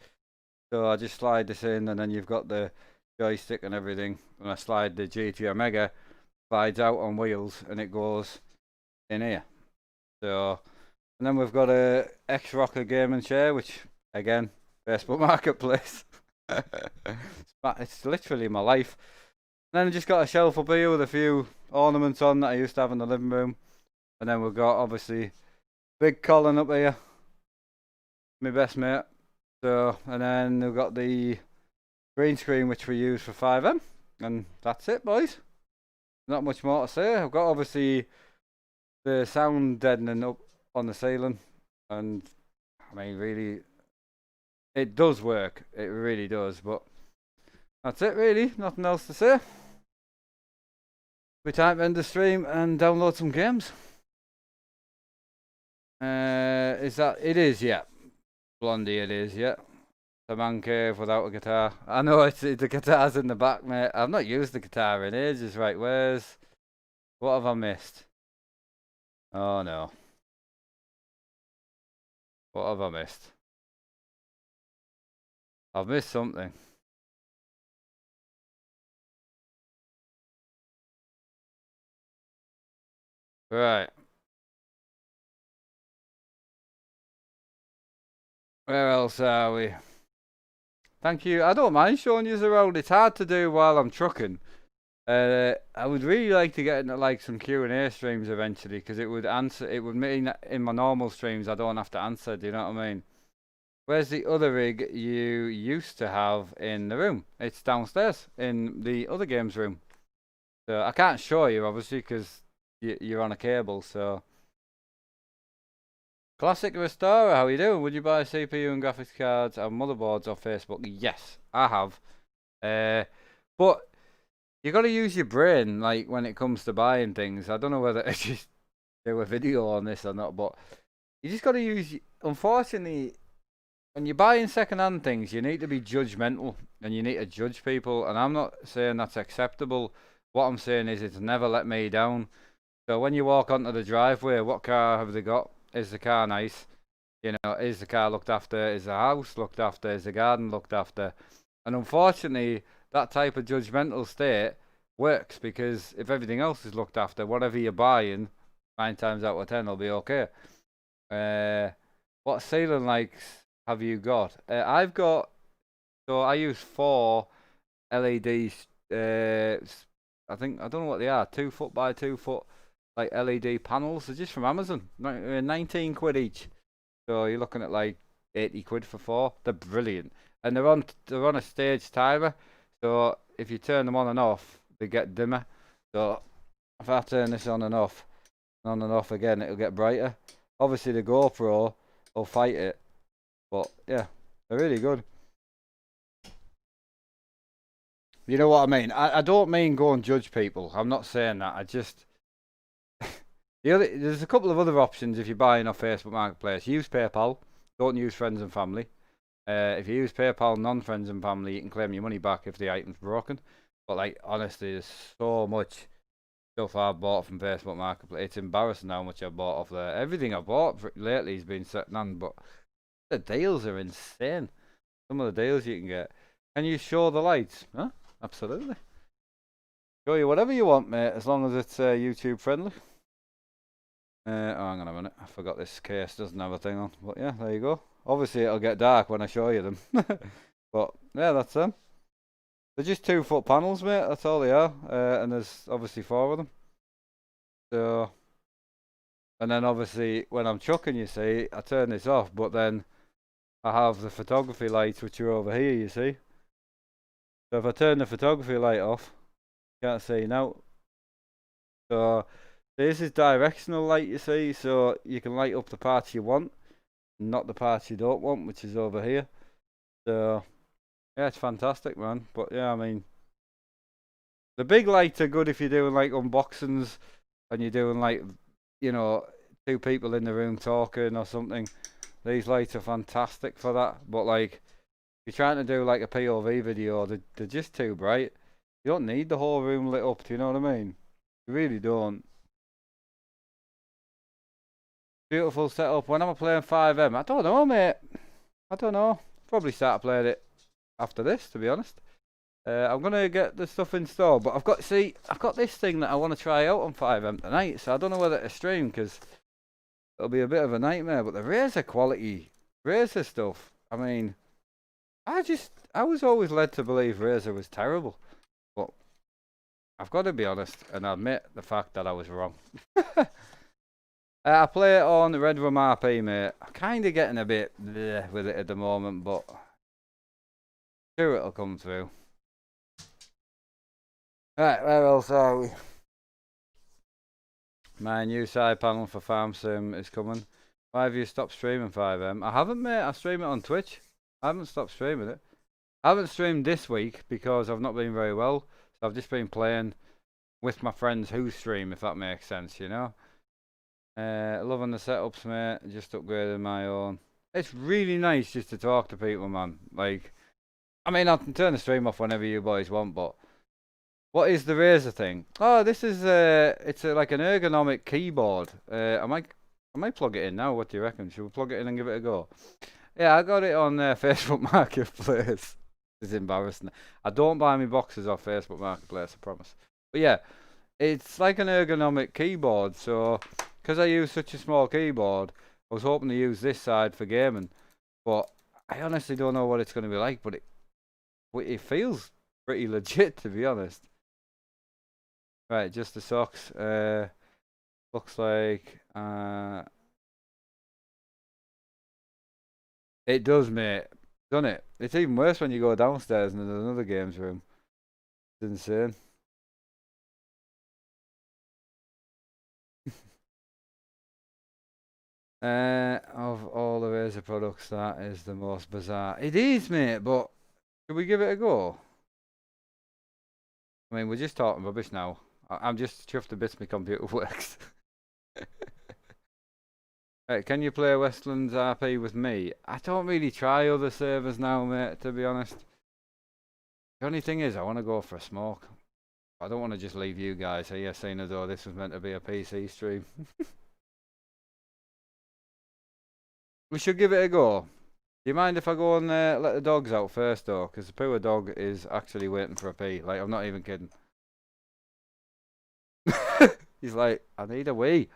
So I just slide this in, and then you've got the joystick and everything. And I slide the GT Omega, slides out on wheels, and it goes in here. So, and then we've got a X-Rocker gaming chair, which again, Facebook Marketplace. It's literally my life. And then I just got a shelf up here with a few ornaments on that I used to have in the living room. And then we've got obviously Big Colin up here, my best mate. So, and then we've got the green screen which we use for 5M, and that's it, boys. Not much more to say. I've got obviously the sound deadening up on the ceiling, and I mean, really, it does work. It really does. But that's it, really. Nothing else to say. We time to end the stream and download some games. Is that it? Is, yeah. Blondie, it is, yeah. The man cave without a guitar. I know the guitar's in the back, mate. I've not used the guitar in ages. Right, what have I missed? Oh no. What have I missed? I've missed something. Right. Where else are we? Thank you. I don't mind showing you around. It's hard to do while I'm trucking. I would really like to get into like some Q&A streams eventually, because it would mean that in my normal streams I don't have to answer. Do you know what I mean? Where's the other rig you used to have in the room? It's downstairs in the other games room. So I can't show you obviously because you're on a cable. So Classic Restorer, how you doing? Would you buy CPU and graphics cards and motherboards off Facebook? Yes, I have. But You got to use your brain, like when it comes to buying things. I don't know whether to just do a video on this or not, but you just got to use. Unfortunately, when you're buying second-hand things, you need to be judgmental and you need to judge people. And I'm not saying that's acceptable. What I'm saying is it's never let me down. So when you walk onto the driveway, what car have they got? Is the car nice? You know, is the car looked after? Is the house looked after? Is the garden looked after? And unfortunately, that type of judgmental state works because if everything else is looked after, whatever you're buying, 9 times out of 10 will be okay. What ceiling lights have you got? I've got, so I use 4 LEDs. I think, I don't know what they are, 2 foot by 2 foot, like LED panels. They're just from Amazon, 19 quid each. So you're looking at like 80 quid for 4. They're brilliant. And they're on a stage timer. So if you turn them on and off, they get dimmer. So if I turn this on and off again, it'll get brighter. Obviously the GoPro will fight it. But yeah, they're really good. You know what I mean? I don't mean go and judge people. I'm not saying that. I just there's a couple of other options if you're buying off Facebook Marketplace. Use PayPal. Don't use friends and family. If you use PayPal non-friends and family, you can claim your money back if the item's broken. But like honestly, there's so much stuff I've bought from Facebook Marketplace. It's embarrassing how much I've bought off there. Everything I've bought lately has been second-hand, but the deals are insane. Some of the deals you can get. Can you show the lights? Huh? Absolutely. Show you whatever you want, mate, as long as it's YouTube friendly. Oh, hang on a minute. I forgot this case doesn't have a thing on. But yeah, there you go. Obviously, it'll get dark when I show you them. But yeah, that's them. They're just 2 foot panels, mate. That's all they are. And there's obviously 4 of them. So, and then obviously when I'm chucking, you see, I turn this off, but then I have the photography lights, which are over here, you see. So if I turn the photography light off, you can't see now. So this is directional light, you see, so you can light up the parts you want, not the parts you don't want, which is over here. So yeah, it's fantastic, man. But yeah, I mean, the big lights are good if you're doing like unboxings and you're doing like, you know, 2 people in the room talking or something. These lights are fantastic for that. But like, if you're trying to do like a POV video, they're just too bright. You don't need the whole room lit up, do you know what I mean? You really don't. Beautiful setup. When am I playing 5M? I don't know, mate. I don't know. Probably start playing it after this, to be honest. I'm gonna get the stuff installed, but I've got this thing that I want to try out on 5M tonight, so I don't know whether to stream because it'll be a bit of a nightmare. But the Razer quality, Razer stuff. I mean, I was always led to believe Razer was terrible, but I've got to be honest and admit the fact that I was wrong. I play it on Red Rum RP, mate. I'm kind of getting a bit bleh with it at the moment, but sure it'll come through. Right, where else are we? My new side panel for Farm Sim is coming. Why have you stopped streaming 5M? I haven't, mate. I stream it on Twitch. I haven't stopped streaming it. I haven't streamed this week because I've not been very well. So I've just been playing with my friends who stream, if that makes sense, you know? Loving the setups, mate. Just upgraded my own. It's really nice just to talk to people, man. Like, I mean, I can turn the stream off whenever you boys want, but what is the Razer thing? Oh, this is it's like an ergonomic keyboard. I might plug it in now. What do you reckon? Should we plug it in and give it a go? Yeah, I got it on Facebook Marketplace. It's embarrassing. I don't buy my boxes off Facebook Marketplace, I promise. But yeah, it's like an ergonomic keyboard. So, because I use such a small keyboard, I was hoping to use this side for gaming. But I honestly don't know what it's going to be like. But it feels pretty legit, to be honest. Right, just the socks. Looks like it does, mate. Doesn't it? It's even worse when you go downstairs and there's another games room. It's insane. Of all the Razer products, that is the most bizarre. It is, mate, but should we give it a go? I mean, we're just talking rubbish now. I'm just chuffed to bits my computer works. Right, can you play Westlands RP with me? I don't really try other servers now, mate, to be honest. The only thing is, I want to go for a smoke. I don't want to just leave you guys here, seeing as though this was meant to be a PC stream. We should give it a go. Do you mind if I go and let the dogs out first, though? Because the poor dog is actually waiting for a pee. Like, I'm not even kidding. He's like, I need a wee.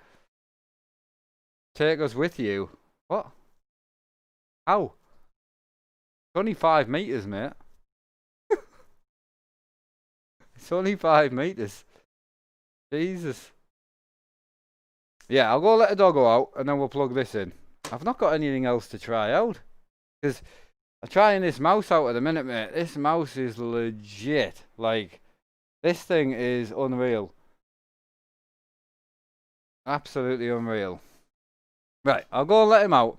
Take us with you. What? How? It's only 5 meters, mate. It's only 5 meters. Jesus. Yeah, I'll go let the doggo out and then we'll plug this in. I've not got anything else to try out. Because I'm trying this mouse out at the minute, mate. This mouse is legit. Like, this thing is unreal. Absolutely unreal. Right, I'll go and let him out.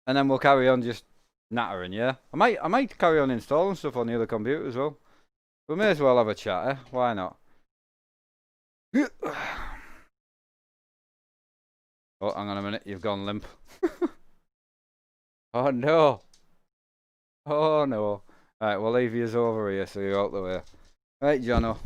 And then we'll carry on just nattering, yeah? I might carry on installing stuff on the other computer as well. We may as well have a chat, eh? Why not? Oh, hang on a minute. You've gone limp. Oh, no. Oh, no. Right, we'll leave yours over here so you're out the way. Right, Jono.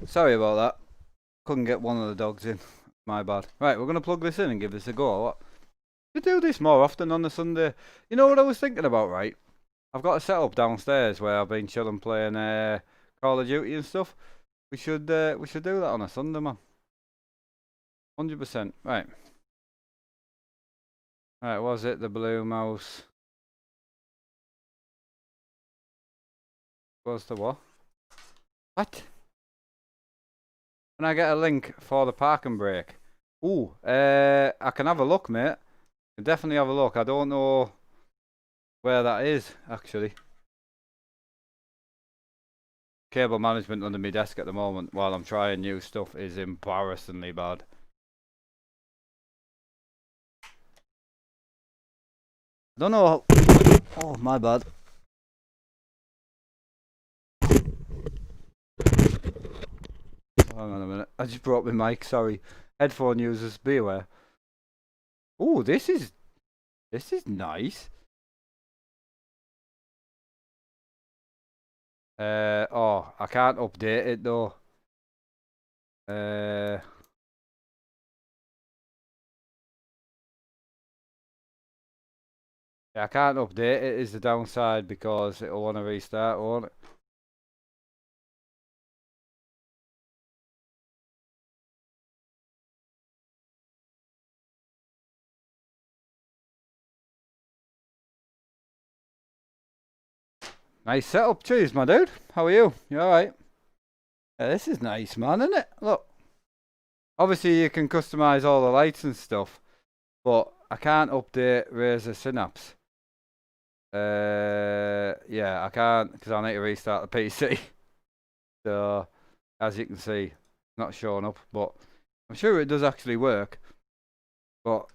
Sorry about that. Couldn't get one of the dogs in. My bad. Right, we're going to plug this in and give this a go. What? We do this more often on a Sunday. You know what I was thinking about, right? I've got a setup downstairs where I've been chilling playing Call of Duty and stuff. We should do that on a Sunday, man. 100%. Right. Right, was it the blue mouse? Was the what? What? Can I get a link for the parking brake? Ooh, I can have a look, mate. I can definitely have a look. I don't know where that is, actually. Cable management under my desk at the moment while I'm trying new stuff is embarrassingly bad. I don't know. Oh, my bad. Hang on a minute. I just brought my mic, sorry. Headphone users, be aware. Oh, this is nice. Oh, I can't update it though. Yeah, I can't update it is the downside because it'll want to restart, won't it? Nice setup, cheers, my dude. How are you? You alright? Yeah, this is nice, man, isn't it? Look. Obviously, you can customize all the lights and stuff, but I can't update Razer Synapse. Yeah, I can't because I need to restart the PC. So, as you can see, not showing up, but I'm sure it does actually work. But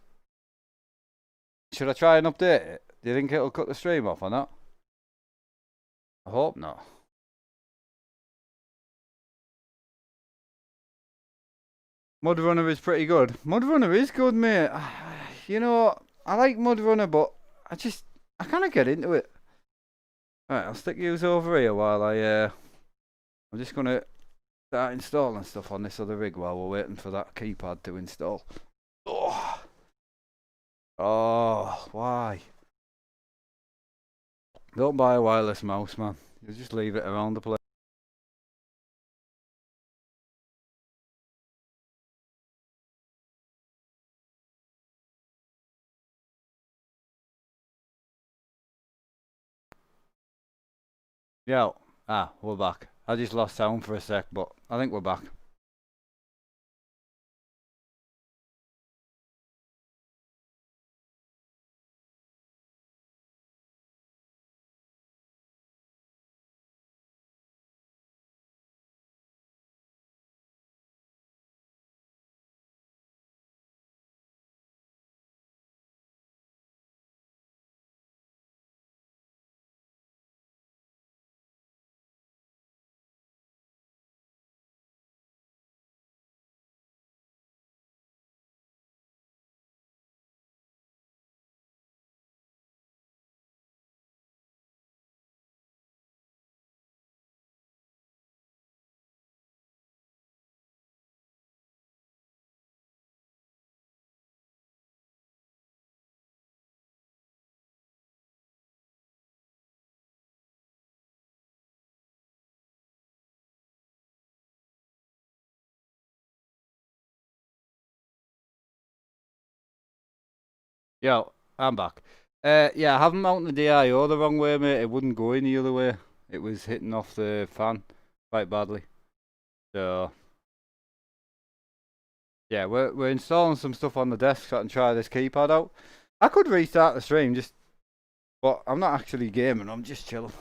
should I try and update it? Do you think it'll cut the stream off or not? I hope not. Mudrunner is pretty good. Mudrunner is good, mate. You know, I like Mudrunner, but I kind of get into it. Right, I'll stick yous over here while I'm just gonna start installing stuff on this other rig while we're waiting for that keypad to install. Oh, why? Don't buy a wireless mouse, man. You just leave it around the place. Yeah. We're back. I just lost sound for a sec, but I think we're back. Yeah, I'm back. Yeah, I haven't mounted the DIO the wrong way, mate. It wouldn't go in the other way. It was hitting off the fan quite badly. So yeah, we're installing some stuff on the desk so I can try this keypad out. I could restart the stream, but I'm not actually gaming. I'm just chilling.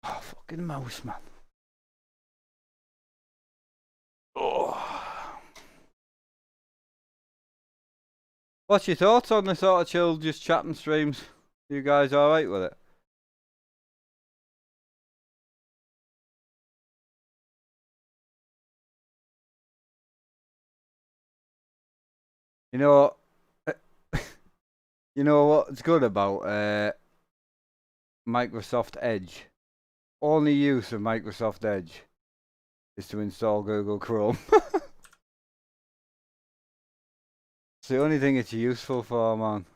Oh, fucking mouse, man. Oh. What's your thoughts on the sort of chill, just chatting streams? You guys all right with it? You know, you know what's good about Microsoft Edge? Only use of Microsoft Edge. is to install Google Chrome. It's the only thing it's useful for, man.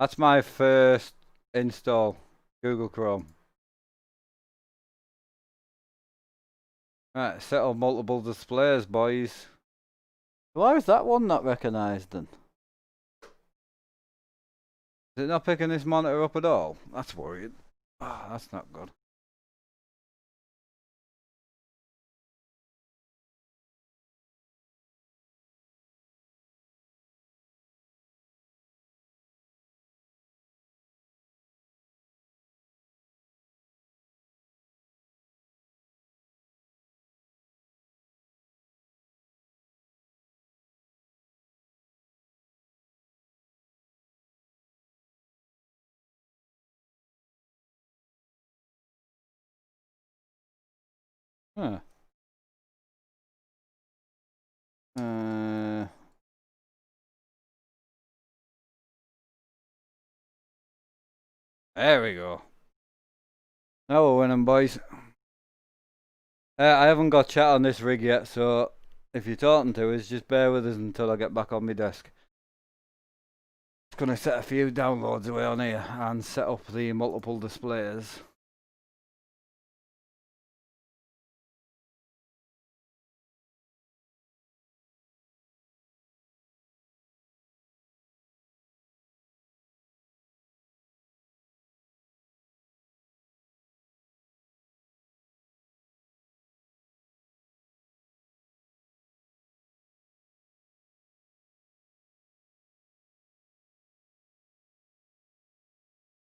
That's my first install, Google Chrome. Right, set up multiple displays, boys. Why is that one not recognised then? Is it not picking this monitor up at all? That's worrying. Ah, that's not good. Huh. Uh, there we go. Now we're winning, boys. I haven't got chat on this rig yet, so if you're talking to us, just bear with us until I get back on my desk. Just gonna set a few downloads away on here and set up the multiple displays.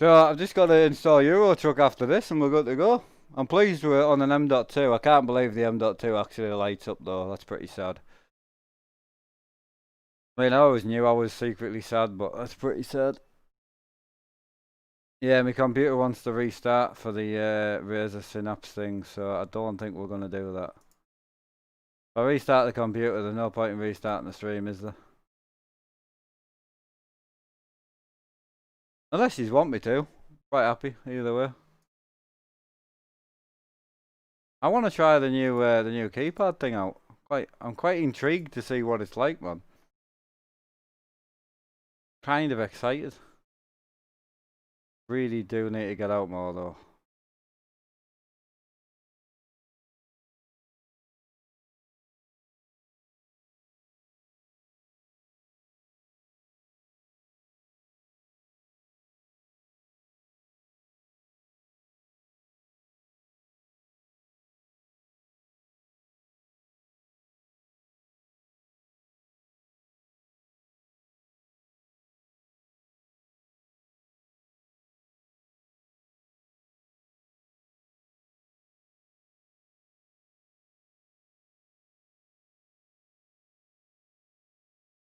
So I've just got to install Euro Truck after this and we're good to go. I'm pleased we're on an M.2. I can't believe the M.2 actually lights up though. That's pretty sad. I mean, I always knew I was secretly sad, but that's pretty sad. Yeah, my computer wants to restart for the Razer Synapse thing, so I don't think we're going to do that. If I restart the computer, there's no point in restarting the stream, is there? Unless you want me to. Quite happy, either way. I want to try the new keypad thing out. I'm quite intrigued to see what it's like, man. Kind of excited. Really do need to get out more though.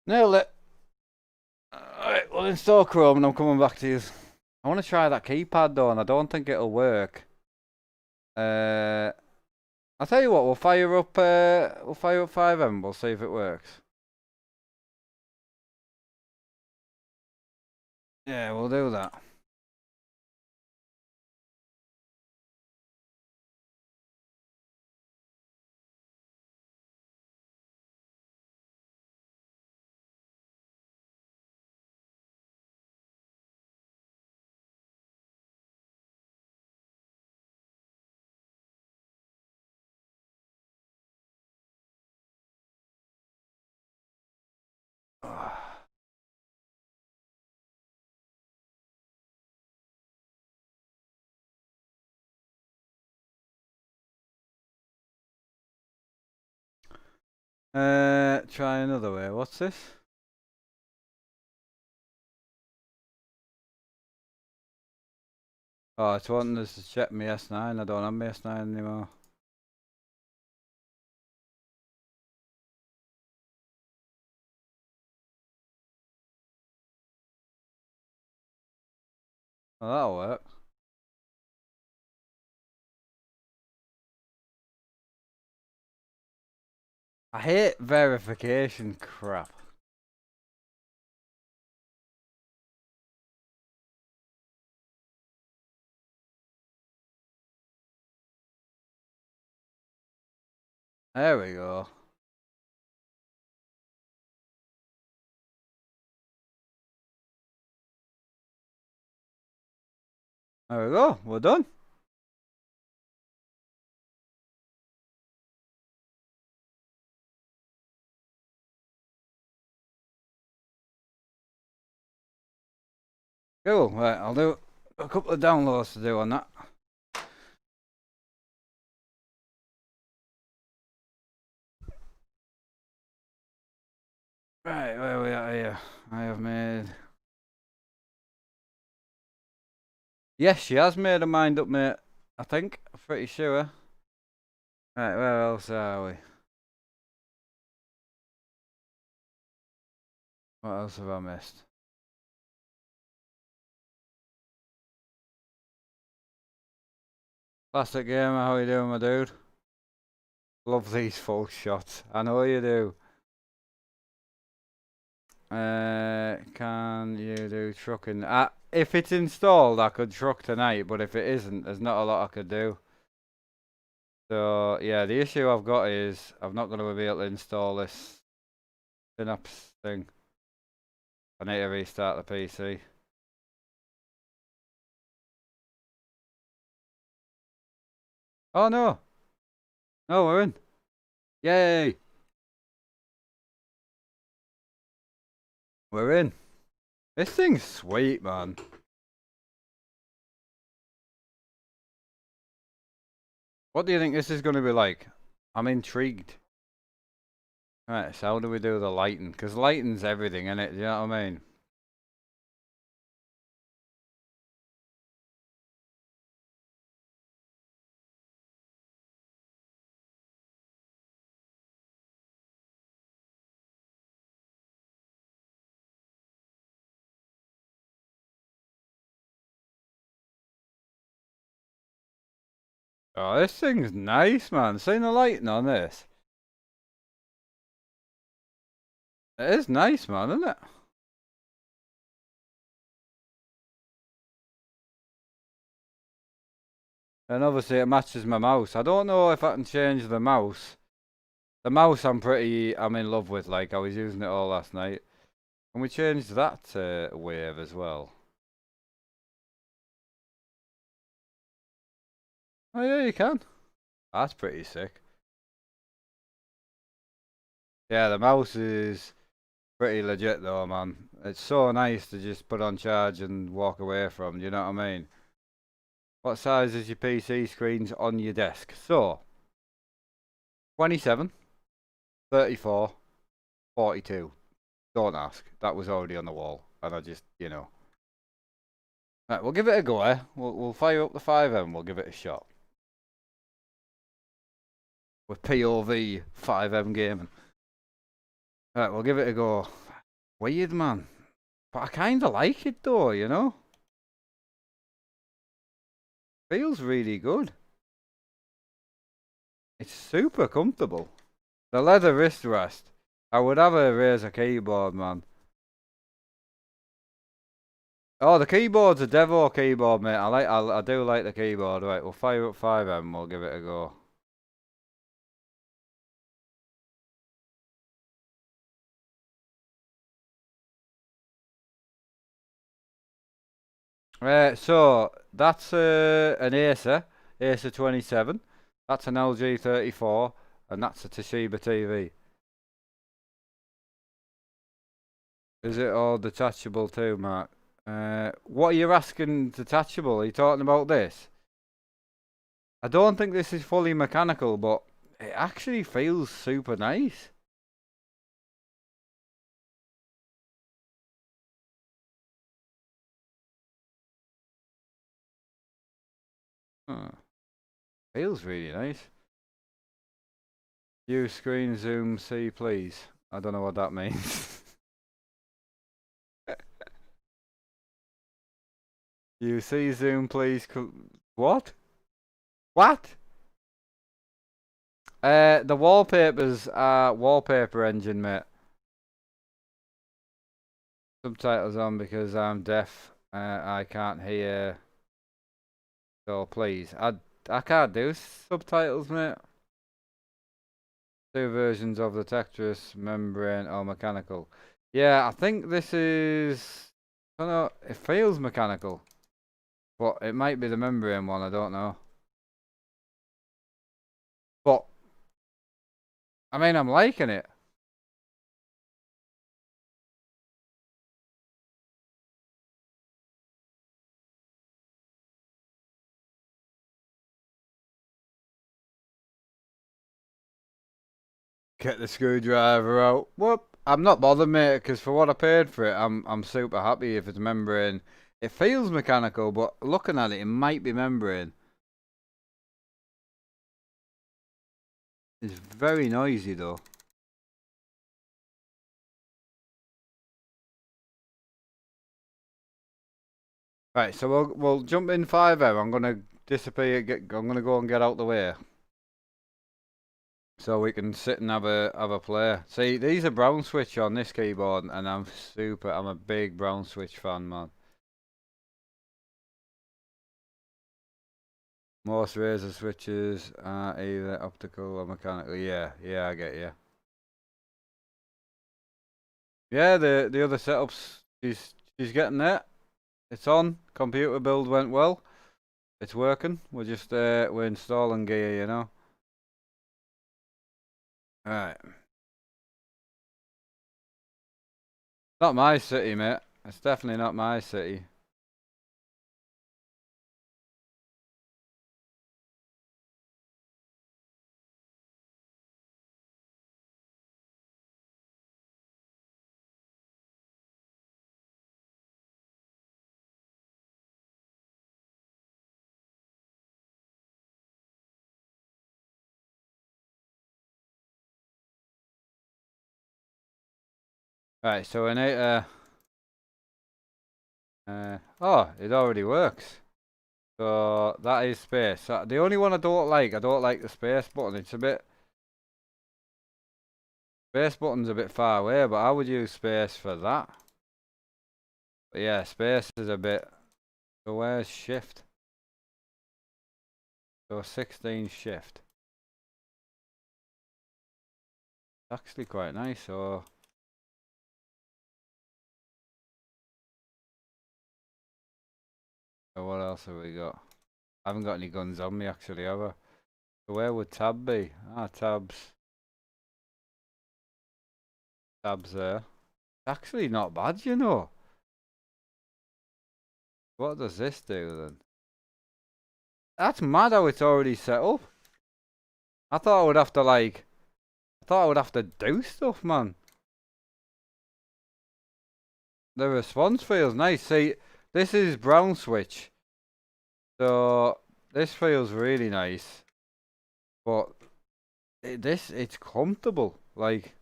Nailed it. Alright, we'll install Chrome and I'm coming back to you. I want to try that keypad though, and I don't think it'll work. I'll tell you what, we'll fire up 5M, we'll see if it works. Yeah, we'll do that. Try another way. What's this? Oh, it's wanting us to check my S9. I don't have my S9 anymore. Well, that'll work. I hate verification crap. There we go. There we go. We're done. Cool. Right, I'll do a couple of downloads to do on that. Right, where we are here? I have made... Yes, she has made her mind up, mate. I think. I'm pretty sure. Right, where else are we? What else have I missed? Classic Gamer, how you doing, my dude? Love these full shots. I know you do. Can you do trucking? If it's installed, I could truck tonight, but if it isn't, there's not a lot I could do. So, yeah, the issue I've got is I'm not going to be able to install this Synapse thing. I need to restart the PC. Oh, no. No, we're in. Yay. We're in. This thing's sweet, man. What do you think this is going to be like? I'm intrigued. Right, so how do we do the lighting? Because lighting's everything, innit? Do you know what I mean? Oh, this thing's nice, man. Seen the lighting on this? It is nice, man, isn't it? And obviously it matches my mouse. I don't know if I can change the mouse. The mouse I'm in love with, like I was using it all last night. Can we change that to wave as well? Oh yeah, you can. That's pretty sick. Yeah, the mouse is pretty legit though, man. It's so nice to just put on charge and walk away from, do you know what I mean? What size is your PC screens on your desk? So, 27, 34, 42. Don't ask. That was already on the wall. And I just, you know. Right, we'll give it a go, eh? We'll fire up the 5M. We'll give it a shot. With POV 5M gaming. Right, we'll give it a go. Weird, man. But I kind of like it, though, you know? Feels really good. It's super comfortable. The leather wrist rest. I would have a Razer keyboard, man. Oh, the keyboard's a Devo keyboard, mate. I do like the keyboard. Right, we'll fire up 5M. We'll give it a go. So that's an Acer 27. That's an LG 34, and that's a Toshiba TV. Is it all detachable too, Mark? What are you asking detachable? Are you talking about this? I don't think this is fully mechanical, but it actually feels super nice. Huh. Feels really nice. Use screen zoom C, please. I don't know what that means. You see zoom, please. What? What? The wallpapers are wallpaper engine, mate. Subtitles on because I'm deaf. I can't hear. So please, I can't do subtitles, mate. Two versions of the Tetris, membrane or mechanical. Yeah, I think this is... I don't know, it feels mechanical. But it might be the membrane one, I don't know. But, I mean, I'm liking it. Get the screwdriver out. Whoop. I'm not bothered, mate, because for what I paid for it, I'm super happy if it's membrane. It feels mechanical, but looking at it, it might be membrane. It's very noisy, though. Right, so we'll jump in 5M. I'm gonna disappear. I'm gonna go and get out the way, so we can sit and have a play. See, these are brown switch on this keyboard, and I'm a big brown switch fan, man. Most Razer switches are either optical or mechanical. Yeah, I get you. Yeah, the other setups, she's getting there. It's on. Computer build went well. It's working. We're installing gear, you know. Alright. Not my city, mate. It's definitely not my city. Right, so in it, oh, it already works. So that is space. So the only one I don't like the space button. It's a bit, space button's a bit far away, but I would use space for that. But yeah, space is a bit, so where's shift? So 16 shift. Actually quite nice, so what else have we got? I haven't got any guns on me actually, have I? So where would tab be? Ah, tabs there. Actually not bad, you know. What does this do then? That's mad how it's already set up. I thought I would have to do stuff, man. The response feels nice. See, this is brown switch. So this feels really nice. But it's comfortable. Like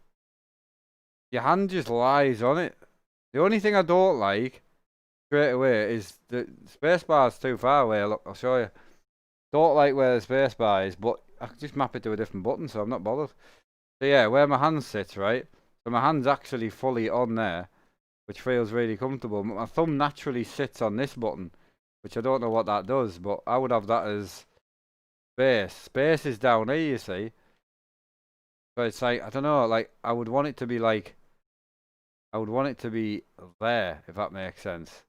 your hand just lies on it. The only thing I don't like straight away is the spacebar's too far away. Look, I'll show you. Don't like where the spacebar is, but I can just map it to a different button, so I'm not bothered. So yeah, where my hand sits, right? So my hand's actually fully on there, which feels really comfortable. But my thumb naturally sits on this button, which I don't know what that does, but I would have that as space. Space is down here, you see. So it's like, I don't know, like, I would want it to be there, if that makes sense.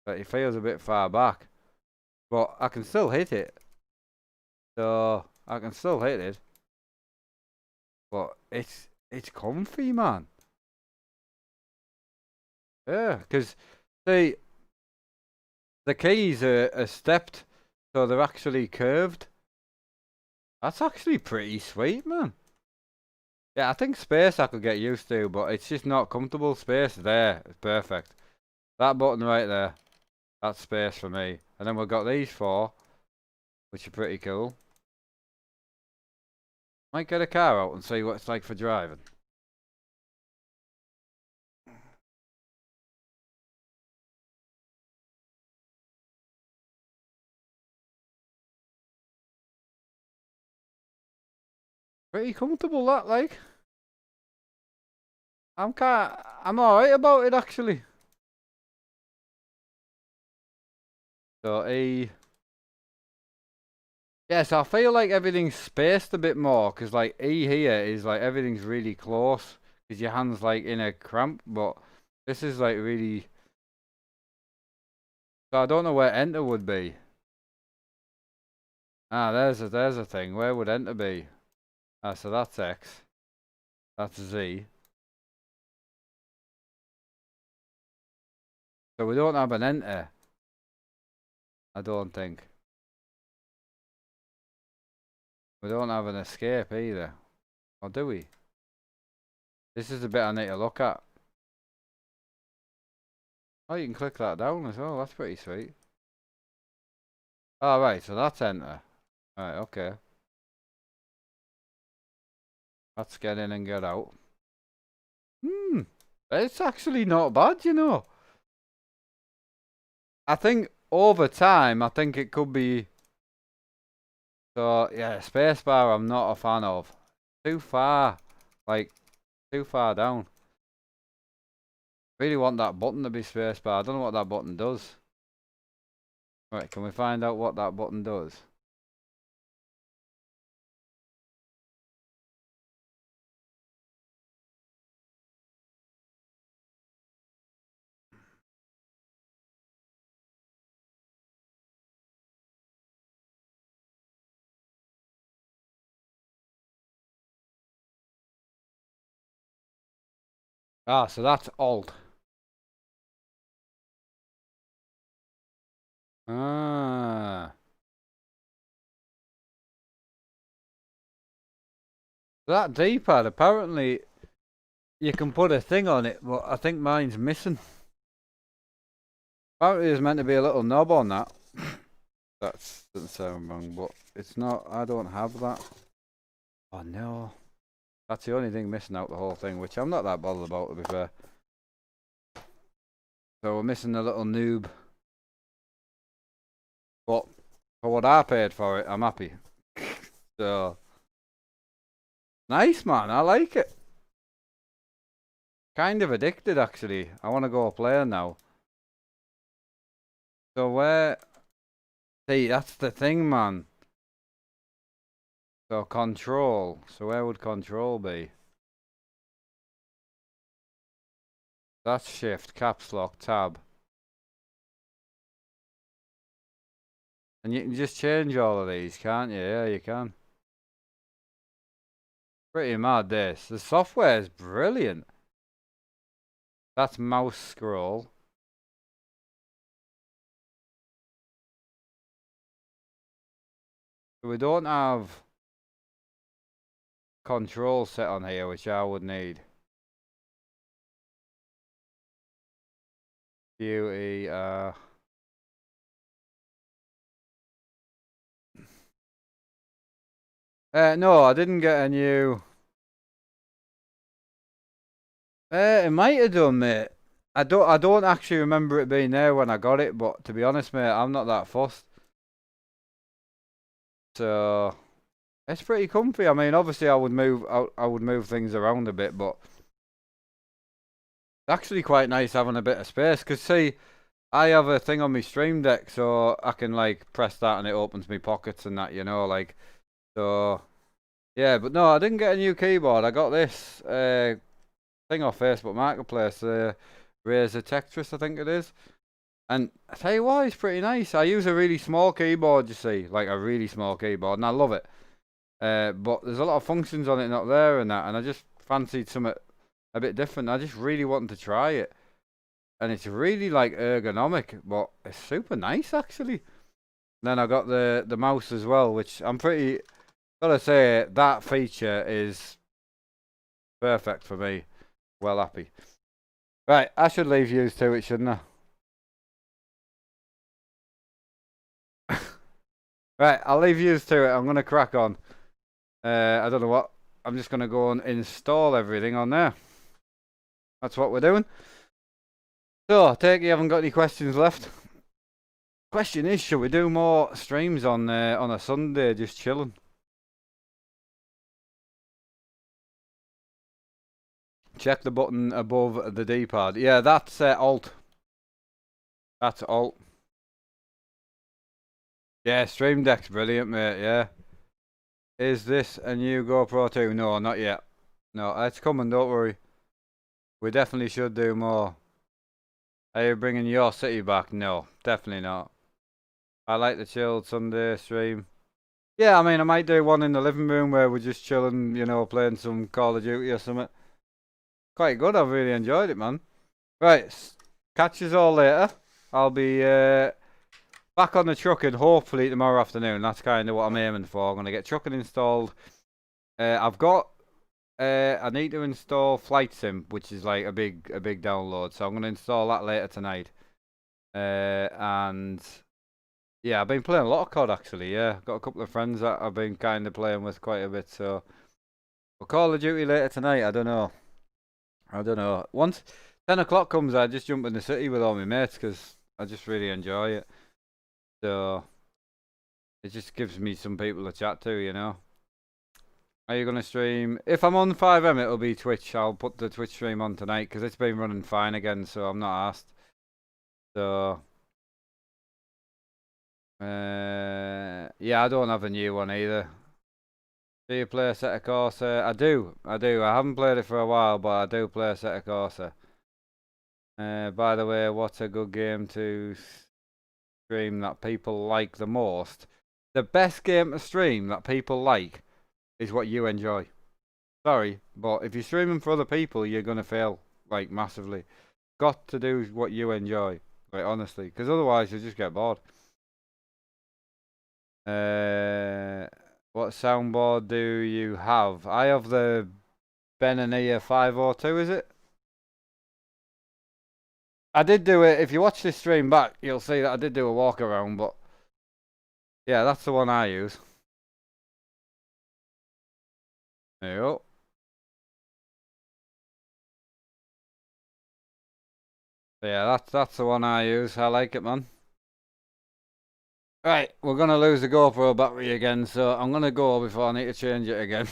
But it feels a bit far back. But I can still hit it. So, I can still hit it. But it's comfy, man. Yeah, because, see, the keys are stepped, so they're actually curved. That's actually pretty sweet, man. Yeah, I think space I could get used to, but it's just not comfortable. Space there is perfect. That button right there, that's space for me. And then we've got these four, which are pretty cool. Might get a car out and see what it's like for driving. Pretty comfortable that, like. I'm alright about it actually. So Yeah, so I feel like everything's spaced a bit more, because like E here is like everything's really close, because your hand's like in a cramp, but this is like really... So I don't know where enter would be. Ah, there's a thing. Where would enter be? Ah, so that's X. That's Z. So we don't have an enter. I don't think. We don't have an escape either. Or do we? This is the bit I need to look at. Oh, you can click that down as well. That's pretty sweet. Oh, right. So that's enter. Right, okay. That's get in and get out. Hmm. It's actually not bad, you know. I think over time, I think it could be... So, yeah, spacebar I'm not a fan of. Too far. Like, too far down. Really want that button to be spacebar. I don't know what that button does. Right, can we find out what that button does? Ah, so that's Alt. Ah. That D-pad, apparently you can put a thing on it, but I think mine's missing. Apparently there's meant to be a little knob on that. That doesn't sound wrong, but it's not. I don't have that. Oh no. That's the only thing missing out the whole thing, which I'm not that bothered about, to be fair. So we're missing a little noob. But for what I paid for it, I'm happy. So nice, man. I like it. Kind of addicted, actually. I want to go play now. So where... See, that's the thing, man. So control. So where would control be? That's shift, caps lock, tab. And you can just change all of these, can't you? Yeah, you can. Pretty mad, this. The software is brilliant. That's mouse scroll. We don't have control set on here, which I would need. Beauty, no, I didn't get a new... it might have done, mate. I don't actually remember it being there when I got it, but to be honest, mate, I'm not that fussed. So it's pretty comfy. I mean, obviously, I would move things around a bit, but it's actually quite nice having a bit of space. Cause see, I have a thing on my Stream Deck, so I can like press that and it opens my pockets and that, you know, like so. Yeah, but no, I didn't get a new keyboard. I got this thing off Facebook Marketplace, Razer Tetris, I think it is. And I tell you what, it's pretty nice. I use a really small keyboard, you see, like a really small keyboard, and I love it. But there's a lot of functions on it not there and that, and I just fancied something a bit different. I just really wanted to try it, and it's really like ergonomic, but it's super nice actually. Then I got the mouse as well, which I'm pretty gotta say that feature is perfect for me. Well happy. Right, I should leave you to it, shouldn't I? Right, I'll leave you to it. I'm gonna crack on. I don't know what. I'm just gonna go and install everything on there. That's what we're doing. So, I take it you haven't got any questions left. Question is, should we do more streams on a Sunday, just chilling? Check the button above the D-pad. Yeah, that's Alt. That's Alt. Yeah, Stream Deck's brilliant, mate. Yeah. Is this a new GoPro 2? No, not yet. No, it's coming. Don't worry. We definitely should do more. Are you bringing your city back? No, definitely not. I like the chilled Sunday stream. Yeah, I mean, I might do one in the living room where we're just chilling, you know, playing some Call of Duty or something. Quite good. I've really enjoyed it, man. Right, catch us all later. I'll be back on the trucking hopefully tomorrow afternoon. That's kind of what I'm aiming for. I'm gonna get trucking installed. I've got. I need to install Flight Sim, which is like a big download. So I'm gonna install that later tonight. And yeah, I've been playing a lot of COD actually. Yeah, got a couple of friends that I've been kind of playing with quite a bit. So we'll Call of Duty later tonight. I don't know. I don't know. Once 10 o'clock comes, I just jump in the city with all my mates because I just really enjoy it. So it just gives me some people to chat to, you know. Are you gonna stream? If I'm on 5M, it'll be Twitch. I'll put the Twitch stream on tonight because it's been running fine again, so I'm not asked. So yeah, I don't have a new one either. Do you play Assetto Corsa? I do. I haven't played it for a while, but I do play Assetto Corsa. By the way, what's a good game to stream that people like the most? The best game to stream that people like is what you enjoy. Sorry, but if you're streaming for other people, you're gonna fail like massively. Got to do what you enjoy, like honestly, because otherwise you'll just get bored. What soundboard do you have? I have the Benania 502, is it? I did do it. If you watch this stream back, you'll see that I did do a walk around, but yeah, that's the one I use. There you go. Yeah, that's the one I use. I like it, man. Right, we're gonna lose the GoPro battery again, so I'm gonna go before I need to change it again.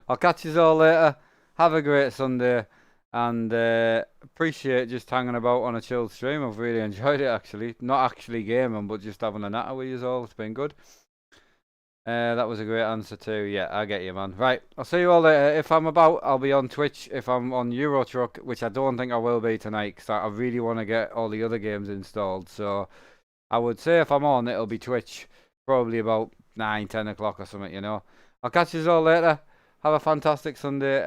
I'll catch you all later. Have a great Sunday, and appreciate just hanging about on a chilled stream. I've really enjoyed it actually. Not actually gaming, but just having a natter with you all. It's been good. That was a great answer too. Yeah, I get you, man. Right, I'll see you all later. If I'm about, I'll be on Twitch. If I'm on Euro Truck, which I don't think I will be tonight, because I really want to get all the other games installed. So I would say if I'm on, it'll be Twitch, probably about 9, 10 o'clock or something, you know. I'll catch you all later. Have a fantastic Sunday.